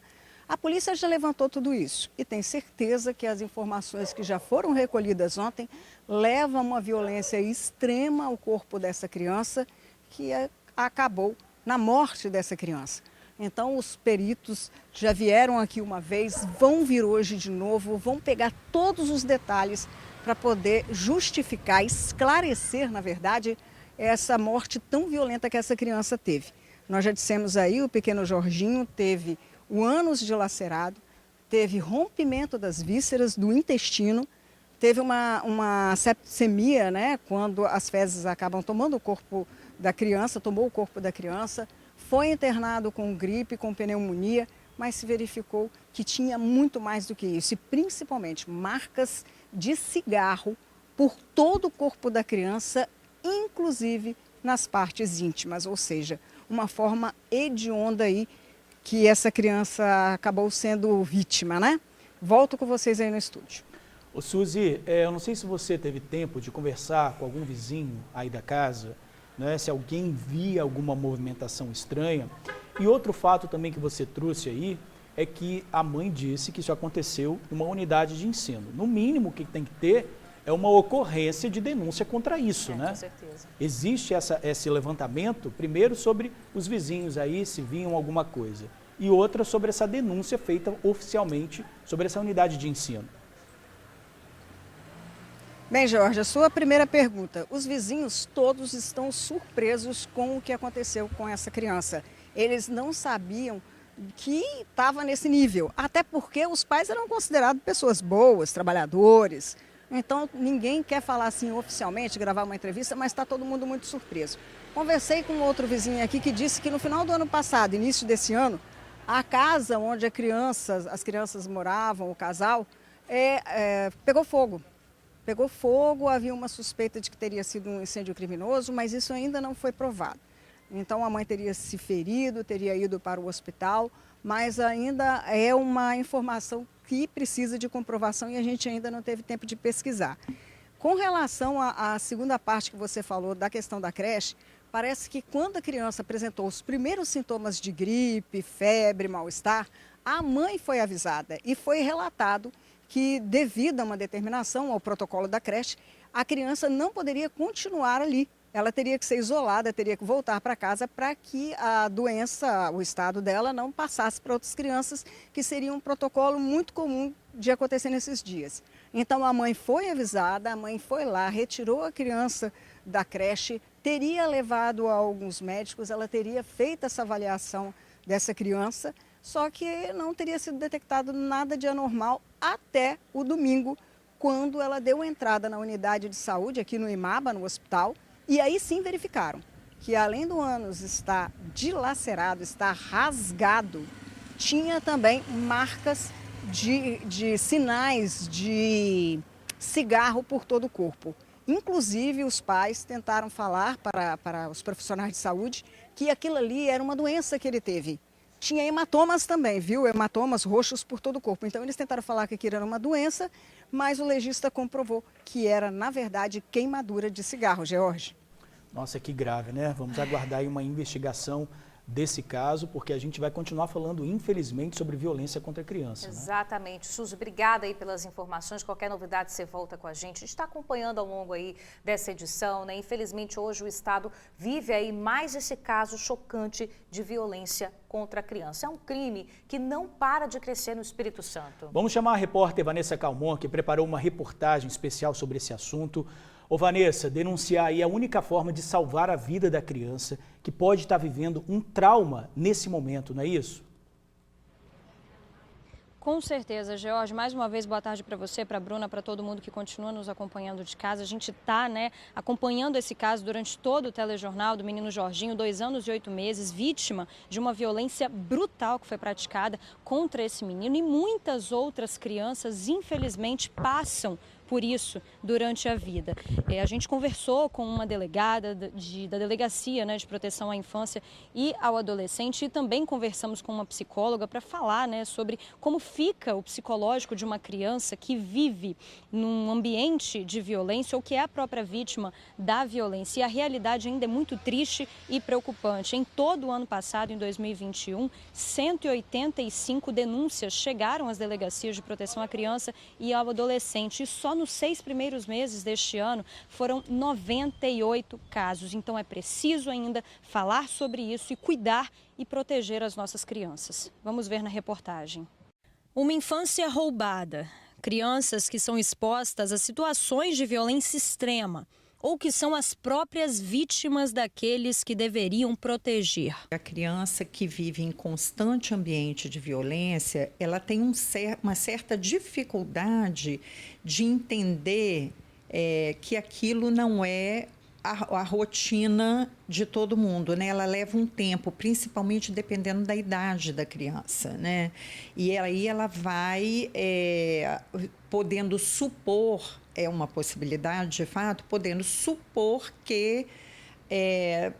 A polícia já levantou tudo isso e tem certeza que as informações que já foram recolhidas ontem levam a uma violência extrema ao corpo dessa criança, que acabou na morte dessa criança. Então, os peritos já vieram aqui uma vez, vão vir hoje de novo, vão pegar todos os detalhes para poder justificar, esclarecer, na verdade, essa morte tão violenta que essa criança teve. Nós já dissemos aí, o pequeno Jorginho teve o ânus dilacerado, teve rompimento das vísceras do intestino, teve uma septicemia, né, quando as fezes acabam tomando o corpo da criança, tomou o corpo da criança, foi internado com gripe, com pneumonia, mas se verificou que tinha muito mais do que isso, e principalmente marcas de cigarro por todo o corpo da criança, inclusive inclusive nas partes íntimas, ou seja, uma forma hedionda aí que essa criança acabou sendo vítima, né? Volto com vocês aí no estúdio. Ô Suzy, eu não sei se você teve tempo de conversar com algum vizinho aí da casa, né, se alguém via alguma movimentação estranha. E outro fato também que você trouxe aí é que a mãe disse que isso aconteceu numa unidade de ensino. No mínimo, o que tem que ter é uma ocorrência de denúncia contra isso, né? Com certeza. Existe esse levantamento, primeiro sobre os vizinhos aí, se viam alguma coisa, e outra sobre essa denúncia feita oficialmente sobre essa unidade de ensino. Bem, Jorge, a sua primeira pergunta. Os vizinhos todos estão surpresos com o que aconteceu com essa criança. Eles não sabiam que estava nesse nível, até porque os pais eram considerados pessoas boas, trabalhadores. Então, ninguém quer falar assim oficialmente, gravar uma entrevista, mas está todo mundo muito surpreso. Conversei com outro vizinho aqui que disse que no final do ano passado, início desse ano, a casa onde as crianças moravam, o casal, pegou fogo. Pegou fogo, havia uma suspeita de que teria sido um incêndio criminoso, mas isso ainda não foi provado. Então a mãe teria se ferido, teria ido para o hospital, mas ainda é uma informação que precisa de comprovação e a gente ainda não teve tempo de pesquisar. Com relação à segunda parte que você falou da questão da creche, parece que quando a criança apresentou os primeiros sintomas de gripe, febre, mal-estar, a mãe foi avisada e foi relatado que, devido a uma determinação ao protocolo da creche, a criança não poderia continuar ali. Ela teria que ser isolada, teria que voltar para casa para que a doença, o estado dela, não passasse para outras crianças, que seria um protocolo muito comum de acontecer nesses dias. Então a mãe foi avisada, a mãe foi lá, retirou a criança da creche, teria levado a alguns médicos, ela teria feito essa avaliação dessa criança, só que não teria sido detectado nada de anormal até o domingo, quando ela deu entrada na unidade de saúde aqui no IMABA, no hospital, e aí sim verificaram que além do ânus estar dilacerado, estar rasgado, tinha também marcas de sinais de cigarro por todo o corpo. Inclusive os pais tentaram falar para os profissionais de saúde que aquilo ali era uma doença que ele teve. Tinha hematomas também, viu? Hematomas roxos por todo o corpo. Então eles tentaram falar que aquilo era uma doença, mas o legista comprovou que era, na verdade, queimadura de cigarro, George. Nossa, que grave, né? Vamos aguardar aí uma investigação desse caso, porque a gente vai continuar falando, infelizmente, sobre violência contra a criança. Exatamente. Né? Suzy, obrigada aí pelas informações. Qualquer novidade você volta com a gente. A gente está acompanhando ao longo aí dessa edição, né? Infelizmente, hoje o Estado vive aí mais esse caso chocante de violência contra a criança. É um crime que não para de crescer no Espírito Santo. Vamos chamar a repórter Vanessa Calmon, que preparou uma reportagem especial sobre esse assunto. Ô Vanessa, denunciar aí é a única forma de salvar a vida da criança que pode estar vivendo um trauma nesse momento, não é isso? Com certeza, George. Mais uma vez, boa tarde para você, para a Bruna, para todo mundo que continua nos acompanhando de casa. A gente está, acompanhando esse caso durante todo o telejornal do menino Jorginho, 2 anos e 8 meses, vítima de uma violência brutal que foi praticada contra esse menino. E muitas outras crianças, infelizmente, passam por isso durante a vida. A gente conversou com uma delegada da Delegacia de Proteção à Infância e ao Adolescente e também conversamos com uma psicóloga para falar sobre como fica o psicológico de uma criança que vive num ambiente de violência ou que é a própria vítima da violência. E a realidade ainda é muito triste e preocupante. Em todo o ano passado, em 2021, 185 denúncias chegaram às delegacias de proteção à criança e ao adolescente. E só nos 6 primeiros meses deste ano foram 98 casos. Então é preciso ainda falar sobre isso e cuidar e proteger as nossas crianças. Vamos ver na reportagem. Uma infância roubada. Crianças que são expostas a situações de violência extrema ou que são as próprias vítimas daqueles que deveriam proteger. A criança que vive em constante ambiente de violência, ela tem uma certa dificuldade de entender que aquilo não é a rotina de todo mundo, né? Ela leva um tempo, principalmente dependendo da idade da criança, né? E aí ela vai podendo supor, é uma possibilidade de fato, podendo supor que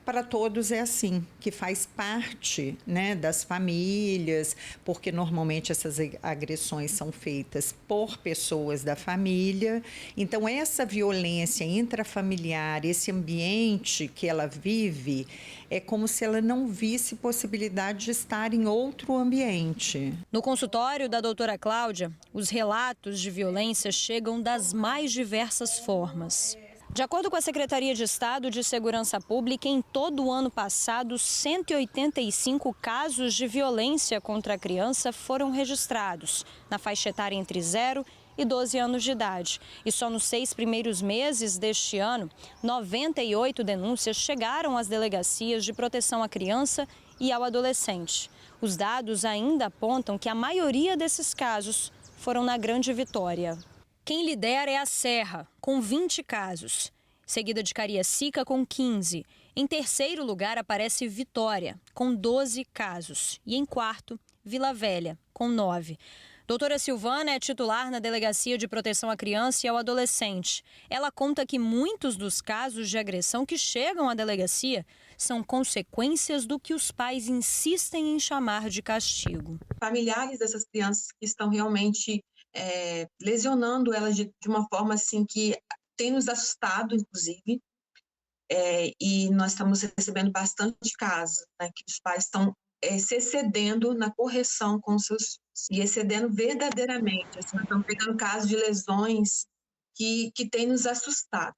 para todos é assim, que faz parte, né, das famílias, porque normalmente essas agressões são feitas por pessoas da família. Então, essa violência intrafamiliar, esse ambiente que ela vive, é como se ela não visse possibilidade de estar em outro ambiente. No consultório da doutora Cláudia, os relatos de violência chegam das mais diversas formas. De acordo com a Secretaria de Estado de Segurança Pública, em todo o ano passado, 185 casos de violência contra a criança foram registrados, na faixa etária entre 0 e 12 anos de idade. E só nos 6 primeiros meses deste ano, 98 denúncias chegaram às delegacias de proteção à criança e ao adolescente. Os dados ainda apontam que a maioria desses casos foram na Grande Vitória. Quem lidera é a Serra, com 20 casos, seguida de Cariacica, com 15. Em terceiro lugar aparece Vitória, com 12 casos. E em quarto, Vila Velha, com 9. Doutora Silvana é titular na Delegacia de Proteção à Criança e ao Adolescente. Ela conta que muitos dos casos de agressão que chegam à delegacia são consequências do que os pais insistem em chamar de castigo. Familiares dessas crianças que estão realmente lesionando elas de uma forma assim que tem nos assustado, inclusive, e nós estamos recebendo bastante casos, né, que os pais estão se excedendo na correção com seus filhos, e excedendo verdadeiramente, assim, nós estamos pegando casos de lesões que tem nos assustado.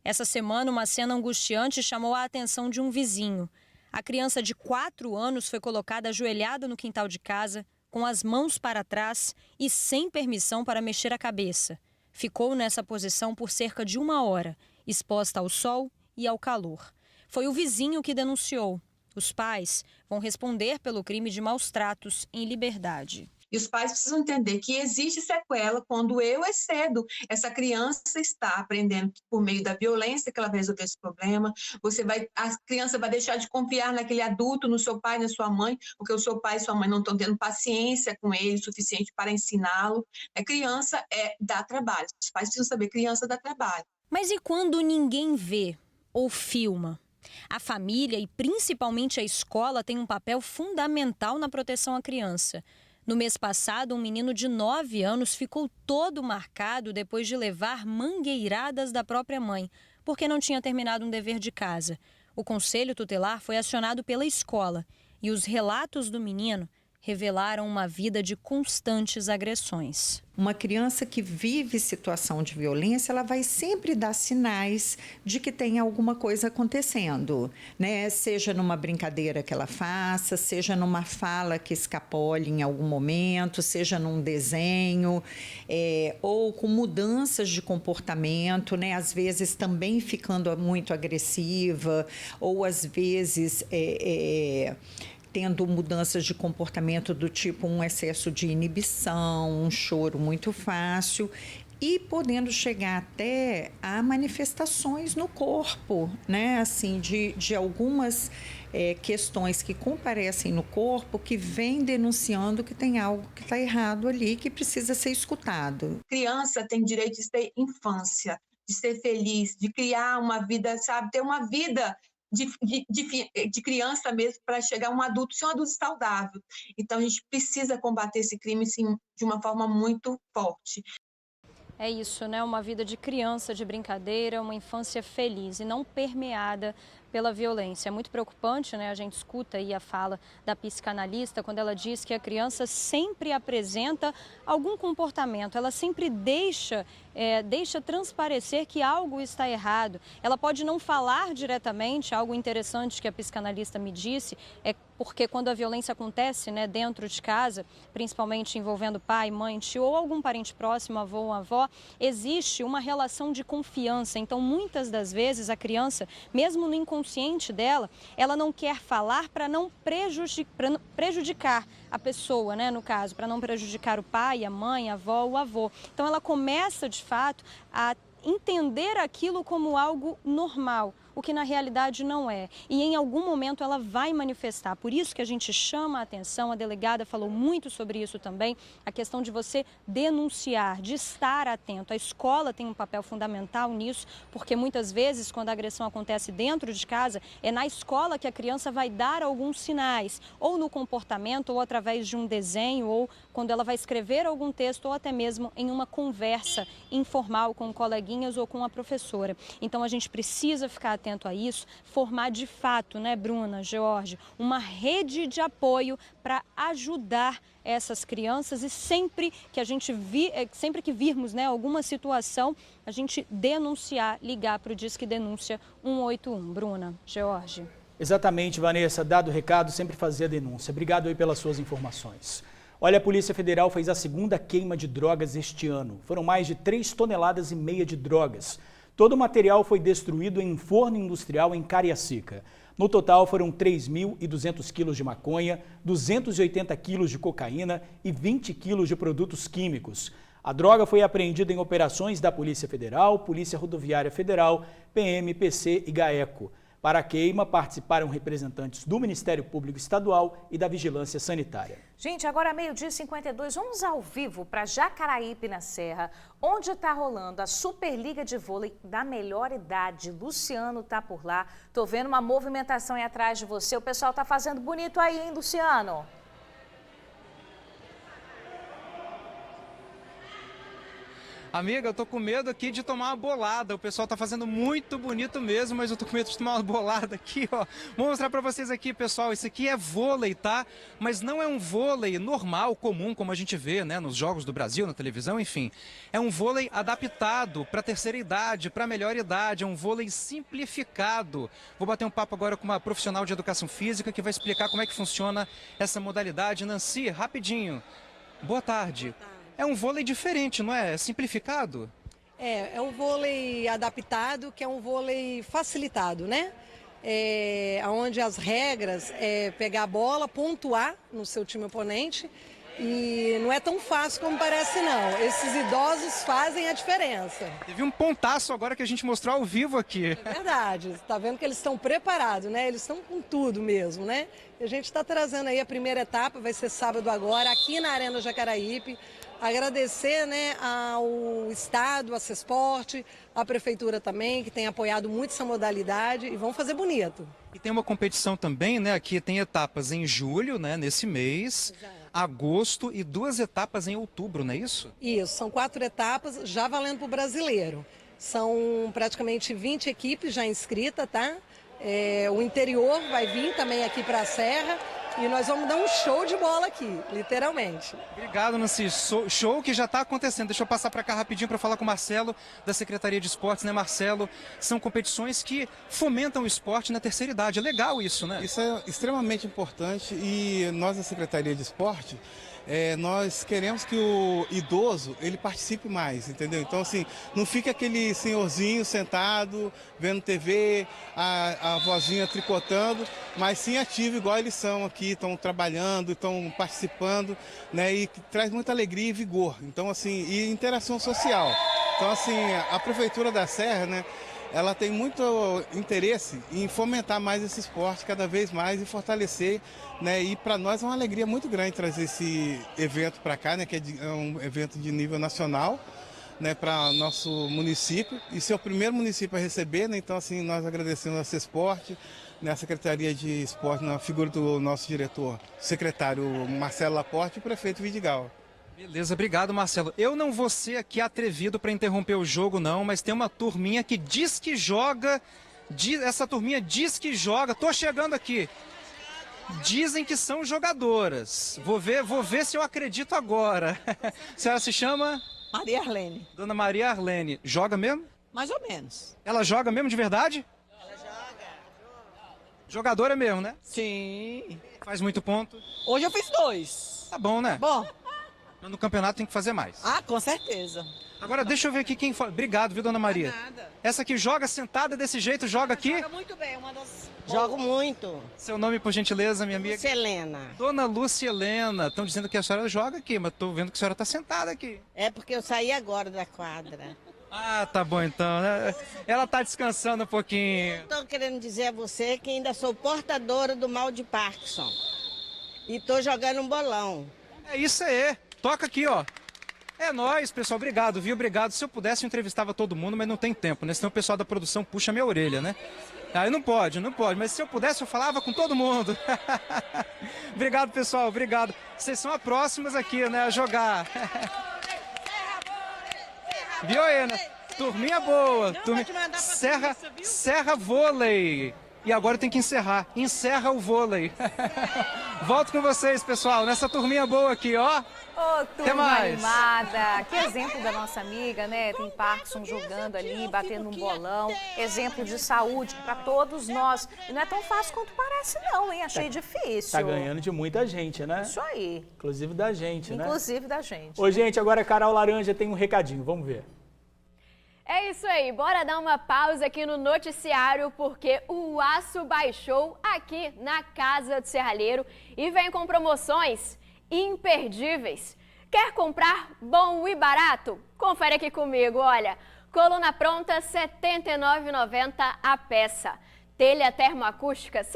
Essa semana, uma cena angustiante chamou a atenção de um vizinho. A criança de 4 anos foi colocada ajoelhada no quintal de casa, com as mãos para trás e sem permissão para mexer a cabeça. Ficou nessa posição por cerca de 1 hora, exposta ao sol e ao calor. Foi o vizinho que denunciou. Os pais vão responder pelo crime de maus tratos em liberdade. E os pais precisam entender que existe sequela quando eu excedo. Essa criança está aprendendo por meio da violência que ela vai resolver esse problema. A criança vai deixar de confiar naquele adulto, no seu pai, na sua mãe, porque o seu pai e sua mãe não estão tendo paciência com ele o suficiente para ensiná-lo. A criança dá trabalho. Os pais precisam saber que criança dá trabalho. Mas e quando ninguém vê ou filma? A família e principalmente a escola têm um papel fundamental na proteção à criança. No mês passado, um menino de 9 anos ficou todo marcado depois de levar mangueiradas da própria mãe, porque não tinha terminado um dever de casa. O conselho tutelar foi acionado pela escola e os relatos do menino revelaram uma vida de constantes agressões. Uma criança que vive situação de violência, ela vai sempre dar sinais de que tem alguma coisa acontecendo, né? Seja numa brincadeira que ela faça, seja numa fala que escapole em algum momento, seja num desenho, ou com mudanças de comportamento, né? Às vezes também ficando muito agressiva, ou às vezes tendo mudanças de comportamento do tipo um excesso de inibição, um choro muito fácil e podendo chegar até a manifestações no corpo, né? Assim, de algumas questões que comparecem no corpo que vêm denunciando que tem algo que está errado ali, que precisa ser escutado. Criança tem direito de ter infância, de ser feliz, de criar uma vida, sabe? Ter uma vida de criança mesmo para chegar a um adulto, ser um adulto saudável. Então, a gente precisa combater esse crime sim, de uma forma muito forte. É isso, né? Uma vida de criança, de brincadeira, uma infância feliz e não permeada pela violência. É muito preocupante, né? A gente escuta aí a fala da psicanalista quando ela diz que a criança sempre apresenta algum comportamento, ela sempre deixa transparecer que algo está errado. Ela pode não falar diretamente, algo interessante que a psicanalista me disse, é porque quando a violência acontece, né, dentro de casa, principalmente envolvendo pai, mãe, tio ou algum parente próximo, avô ou avó, existe uma relação de confiança. Então, muitas das vezes, a criança, mesmo no inconsciente dela, ela não quer falar para não prejudicar a pessoa, né, no caso, para não prejudicar o pai, a mãe, a avó, o avô. Então, ela começa, de fato, a entender aquilo como algo normal, o que na realidade não é. E em algum momento ela vai manifestar. Por isso que a gente chama a atenção, a delegada falou muito sobre isso também, a questão de você denunciar, de estar atento. A escola tem um papel fundamental nisso, porque muitas vezes quando a agressão acontece dentro de casa, é na escola que a criança vai dar alguns sinais, ou no comportamento, ou através de um desenho, ou quando ela vai escrever algum texto, ou até mesmo em uma conversa informal com coleguinhas ou com a professora. Então a gente precisa ficar atento a isso, formar de fato, né, Bruna, George, uma rede de apoio para ajudar essas crianças e sempre que virmos, né, alguma situação, a gente denunciar, ligar para o Disque Denúncia 181. Bruna, George. Exatamente, Vanessa, dado o recado, sempre fazer a denúncia. Obrigado aí pelas suas informações. Olha, a Polícia Federal fez a segunda queima de drogas este ano. Foram mais de 3,5 toneladas de drogas. Todo o material foi destruído em um forno industrial em Cariacica. No total foram 3.200 quilos de maconha, 280 quilos de cocaína e 20 quilos de produtos químicos. A droga foi apreendida em operações da Polícia Federal, Polícia Rodoviária Federal, PM, PC e GAECO. Para a queima, participaram representantes do Ministério Público Estadual e da Vigilância Sanitária. Gente, agora 12h52, vamos ao vivo para Jacaraípe, na Serra, onde está rolando a Superliga de Vôlei da melhor idade. Luciano está por lá. Tô vendo uma movimentação aí atrás de você. O pessoal tá fazendo bonito aí, hein, Luciano? Amiga, eu tô com medo aqui de tomar uma bolada. O pessoal tá fazendo muito bonito mesmo, mas eu tô com medo de tomar uma bolada aqui, ó. Vou mostrar pra vocês aqui, pessoal. Isso aqui é vôlei, tá? Mas não é um vôlei normal, comum, como a gente vê, né, nos jogos do Brasil, na televisão, enfim. É um vôlei adaptado pra terceira idade, pra melhor idade. É um vôlei simplificado. Vou bater um papo agora com uma profissional de educação física que vai explicar como é que funciona essa modalidade. Nancy, rapidinho. Boa tarde. É um vôlei diferente, não é? É simplificado? É um vôlei adaptado, que é um vôlei facilitado, né? Onde as regras é pegar a bola, pontuar no seu time oponente e não é tão fácil como parece, não. Esses idosos fazem a diferença. Teve um pontaço agora que a gente mostrou ao vivo aqui. É verdade, está vendo que eles estão preparados, né? Eles estão com tudo mesmo, né? E a gente está trazendo aí a primeira etapa, vai ser sábado agora, aqui na Arena Jacaraípe. Agradecer, né, ao Estado, a Cesporte, a Prefeitura também, que tem apoiado muito essa modalidade e vão fazer bonito. E tem uma competição também, né? Aqui tem etapas em julho, né, nesse mês, agosto e 2 etapas em outubro, não é isso? Isso, são 4 etapas já valendo para o brasileiro. São praticamente 20 equipes já inscritas, tá? O interior vai vir também aqui para a Serra. E nós vamos dar um show de bola aqui, literalmente. Obrigado, Nancy. Show que já está acontecendo. Deixa eu passar para cá rapidinho para falar com o Marcelo, da Secretaria de Esportes, né, Marcelo? São competições que fomentam o esporte na terceira idade. É legal isso, né? Isso é extremamente importante e nós, da Secretaria de Esporte, nós queremos que o idoso, ele participe mais, entendeu? Então, assim, não fica aquele senhorzinho sentado, vendo TV, a vozinha tricotando, mas sim ativo, igual eles são aqui, estão trabalhando, estão participando, né? E traz muita alegria e vigor. Então, assim, e interação social. Então, assim, a Prefeitura da Serra, né? Ela tem muito interesse em fomentar mais esse esporte cada vez mais e fortalecer, né? E para nós é uma alegria muito grande trazer esse evento para cá, né? Que é um evento de nível nacional, né? Para nosso município e ser o primeiro município a receber, né? Então, assim, nós agradecemos a Cesporte, né? A Secretaria de Esporte, na figura do nosso diretor, secretário Marcelo Laporte e o prefeito Vidigal. Beleza, obrigado, Marcelo. Eu não vou ser aqui atrevido para interromper o jogo, não, mas tem uma turminha que diz que joga, essa turminha diz que joga, tô chegando aqui. Dizem que são jogadoras. Vou ver se eu acredito agora. A senhora se chama? Maria Arlene. Dona Maria Arlene. Joga mesmo? Mais ou menos. Ela joga mesmo de verdade? Ela joga. Jogadora mesmo, né? Sim. Faz muito ponto? Hoje eu fiz 2. Tá bom, né? Bom. No campeonato tem que fazer mais. Ah, com certeza. Agora deixa eu ver aqui quem fala. Obrigado, viu, Dona Maria? Nada. Essa que joga sentada desse jeito, joga aqui? Joga muito bem, uma das... Jogo muito. Seu nome, por gentileza, minha amiga? Lúcia Helena. Dona Lúcia Helena. Estão dizendo que a senhora joga aqui, mas estou vendo que a senhora está sentada aqui. É porque eu saí agora da quadra. Ah, tá bom então. Ela tá descansando um pouquinho. Estou querendo dizer a você que ainda sou portadora do mal de Parkinson. E estou jogando um bolão. É isso aí. Toca aqui, ó. É nóis, pessoal. Obrigado, viu? Obrigado. Se eu pudesse, eu entrevistava todo mundo, mas não tem tempo, né? Senão o pessoal da produção puxa minha orelha, né? Aí não pode. Mas se eu pudesse, eu falava com todo mundo. Obrigado, pessoal. Obrigado. Vocês são as próximas aqui, né? A jogar. Viu aí, né? Turminha boa. Serra Vôlei. E agora tem que encerrar. Encerra o vôlei. Volto com vocês, pessoal, nessa turminha boa aqui, ó. Ô, turma animada. Que exemplo da nossa amiga, né? Tem Parkinson jogando ali, batendo um bolão. Exemplo de saúde para todos nós. E não é tão fácil quanto parece não, hein? Achei difícil. Tá ganhando de muita gente, né? Isso aí. Inclusive da gente, né? Inclusive da gente. Ô, gente, agora a Carol Laranja tem um recadinho. Vamos ver. É isso aí, bora dar uma pausa aqui no noticiário, porque o aço baixou aqui na Casa do Serralheiro e vem com promoções imperdíveis. Quer comprar bom e barato? Confere aqui comigo, olha. Coluna pronta, R$ 79,90 a peça. Telha termoacústica, R$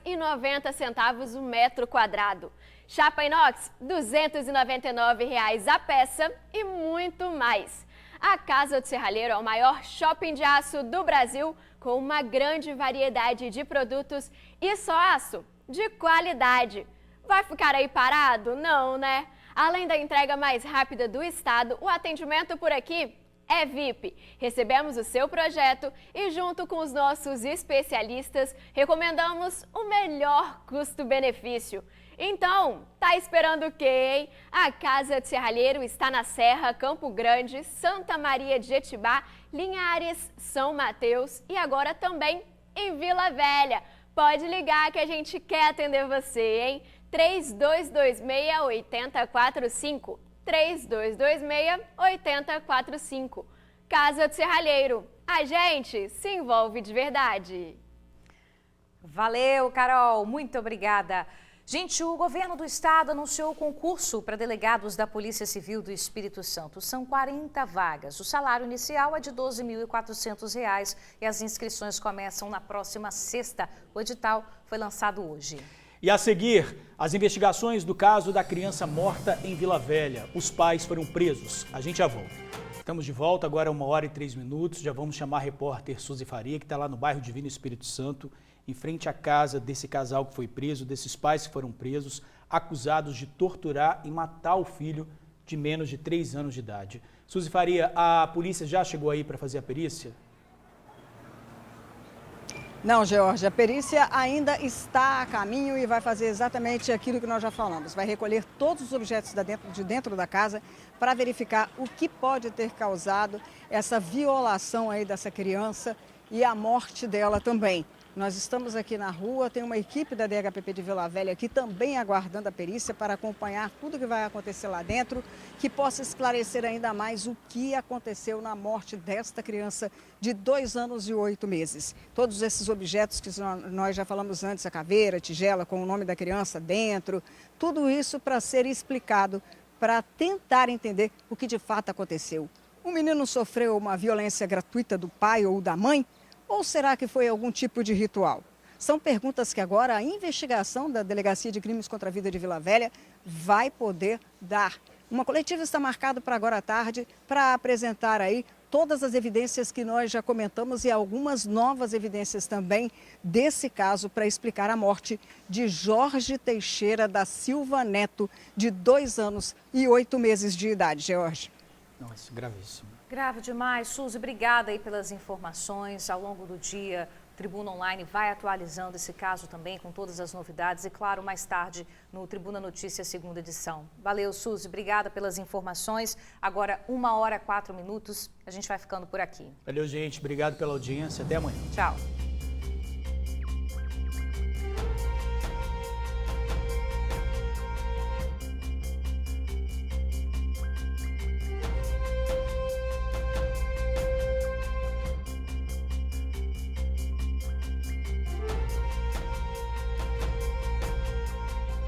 70,90 o metro quadrado. Chapa inox, R$ 299 a peça e muito mais. A Casa do Serralheiro é o maior shopping de aço do Brasil, com uma grande variedade de produtos e só aço de qualidade. Vai ficar aí parado? Não, né? Além da entrega mais rápida do estado, o atendimento por aqui é VIP. Recebemos o seu projeto e, junto com os nossos especialistas, recomendamos o melhor custo-benefício. Então, tá esperando o quê, hein? A Casa do Serralheiro está na Serra, Campo Grande, Santa Maria de Jetibá, Linhares, São Mateus e agora também em Vila Velha. Pode ligar que a gente quer atender você, hein? 3226-8045. 3226-8045. Casa do Serralheiro. A gente se envolve de verdade. Valeu, Carol. Muito obrigada. Gente, o governo do estado anunciou o concurso para delegados da Polícia Civil do Espírito Santo. São 40 vagas. O salário inicial é de R$ 12.400 e as inscrições começam na próxima sexta. O edital foi lançado hoje. E a seguir, as investigações do caso da criança morta em Vila Velha. Os pais foram presos. A gente já volta. Estamos de volta, agora 1h03. Já vamos chamar a repórter Suzy Faria, que está lá no bairro Divino Espírito Santo, em frente à casa desse casal que foi preso, desses pais que foram presos, acusados de torturar e matar o filho de menos de 3 anos de idade. Suzy Faria, a polícia já chegou aí para fazer a perícia? Não, Georgia, a perícia ainda está a caminho e vai fazer exatamente aquilo que nós já falamos. Vai recolher todos os objetos de dentro da casa para verificar o que pode ter causado essa violação aí dessa criança e a morte dela também. Nós estamos aqui na rua, tem uma equipe da DHPP de Vila Velha aqui também aguardando a perícia para acompanhar tudo que vai acontecer lá dentro, que possa esclarecer ainda mais o que aconteceu na morte desta criança de 2 anos e 8 meses. Todos esses objetos que nós já falamos antes, a caveira, a tigela com o nome da criança dentro, tudo isso para ser explicado, para tentar entender o que de fato aconteceu. O menino sofreu uma violência gratuita do pai ou da mãe? Ou será que foi algum tipo de ritual? São perguntas que agora a investigação da Delegacia de Crimes contra a Vida de Vila Velha vai poder dar. Uma coletiva está marcada para agora à tarde para apresentar aí todas as evidências que nós já comentamos e algumas novas evidências também desse caso para explicar a morte de Jorge Teixeira da Silva Neto, de 2 anos e 8 meses de idade. George. Nossa, gravíssimo. Grave demais. Suzy, obrigada aí pelas informações. Ao longo do dia, o Tribuna Online vai atualizando esse caso também com todas as novidades e, claro, mais tarde no Tribuna Notícias, segunda edição. Valeu, Suzy. Obrigada pelas informações. Agora, 1h04. A gente vai ficando por aqui. Valeu, gente. Obrigado pela audiência. Até amanhã. Tchau.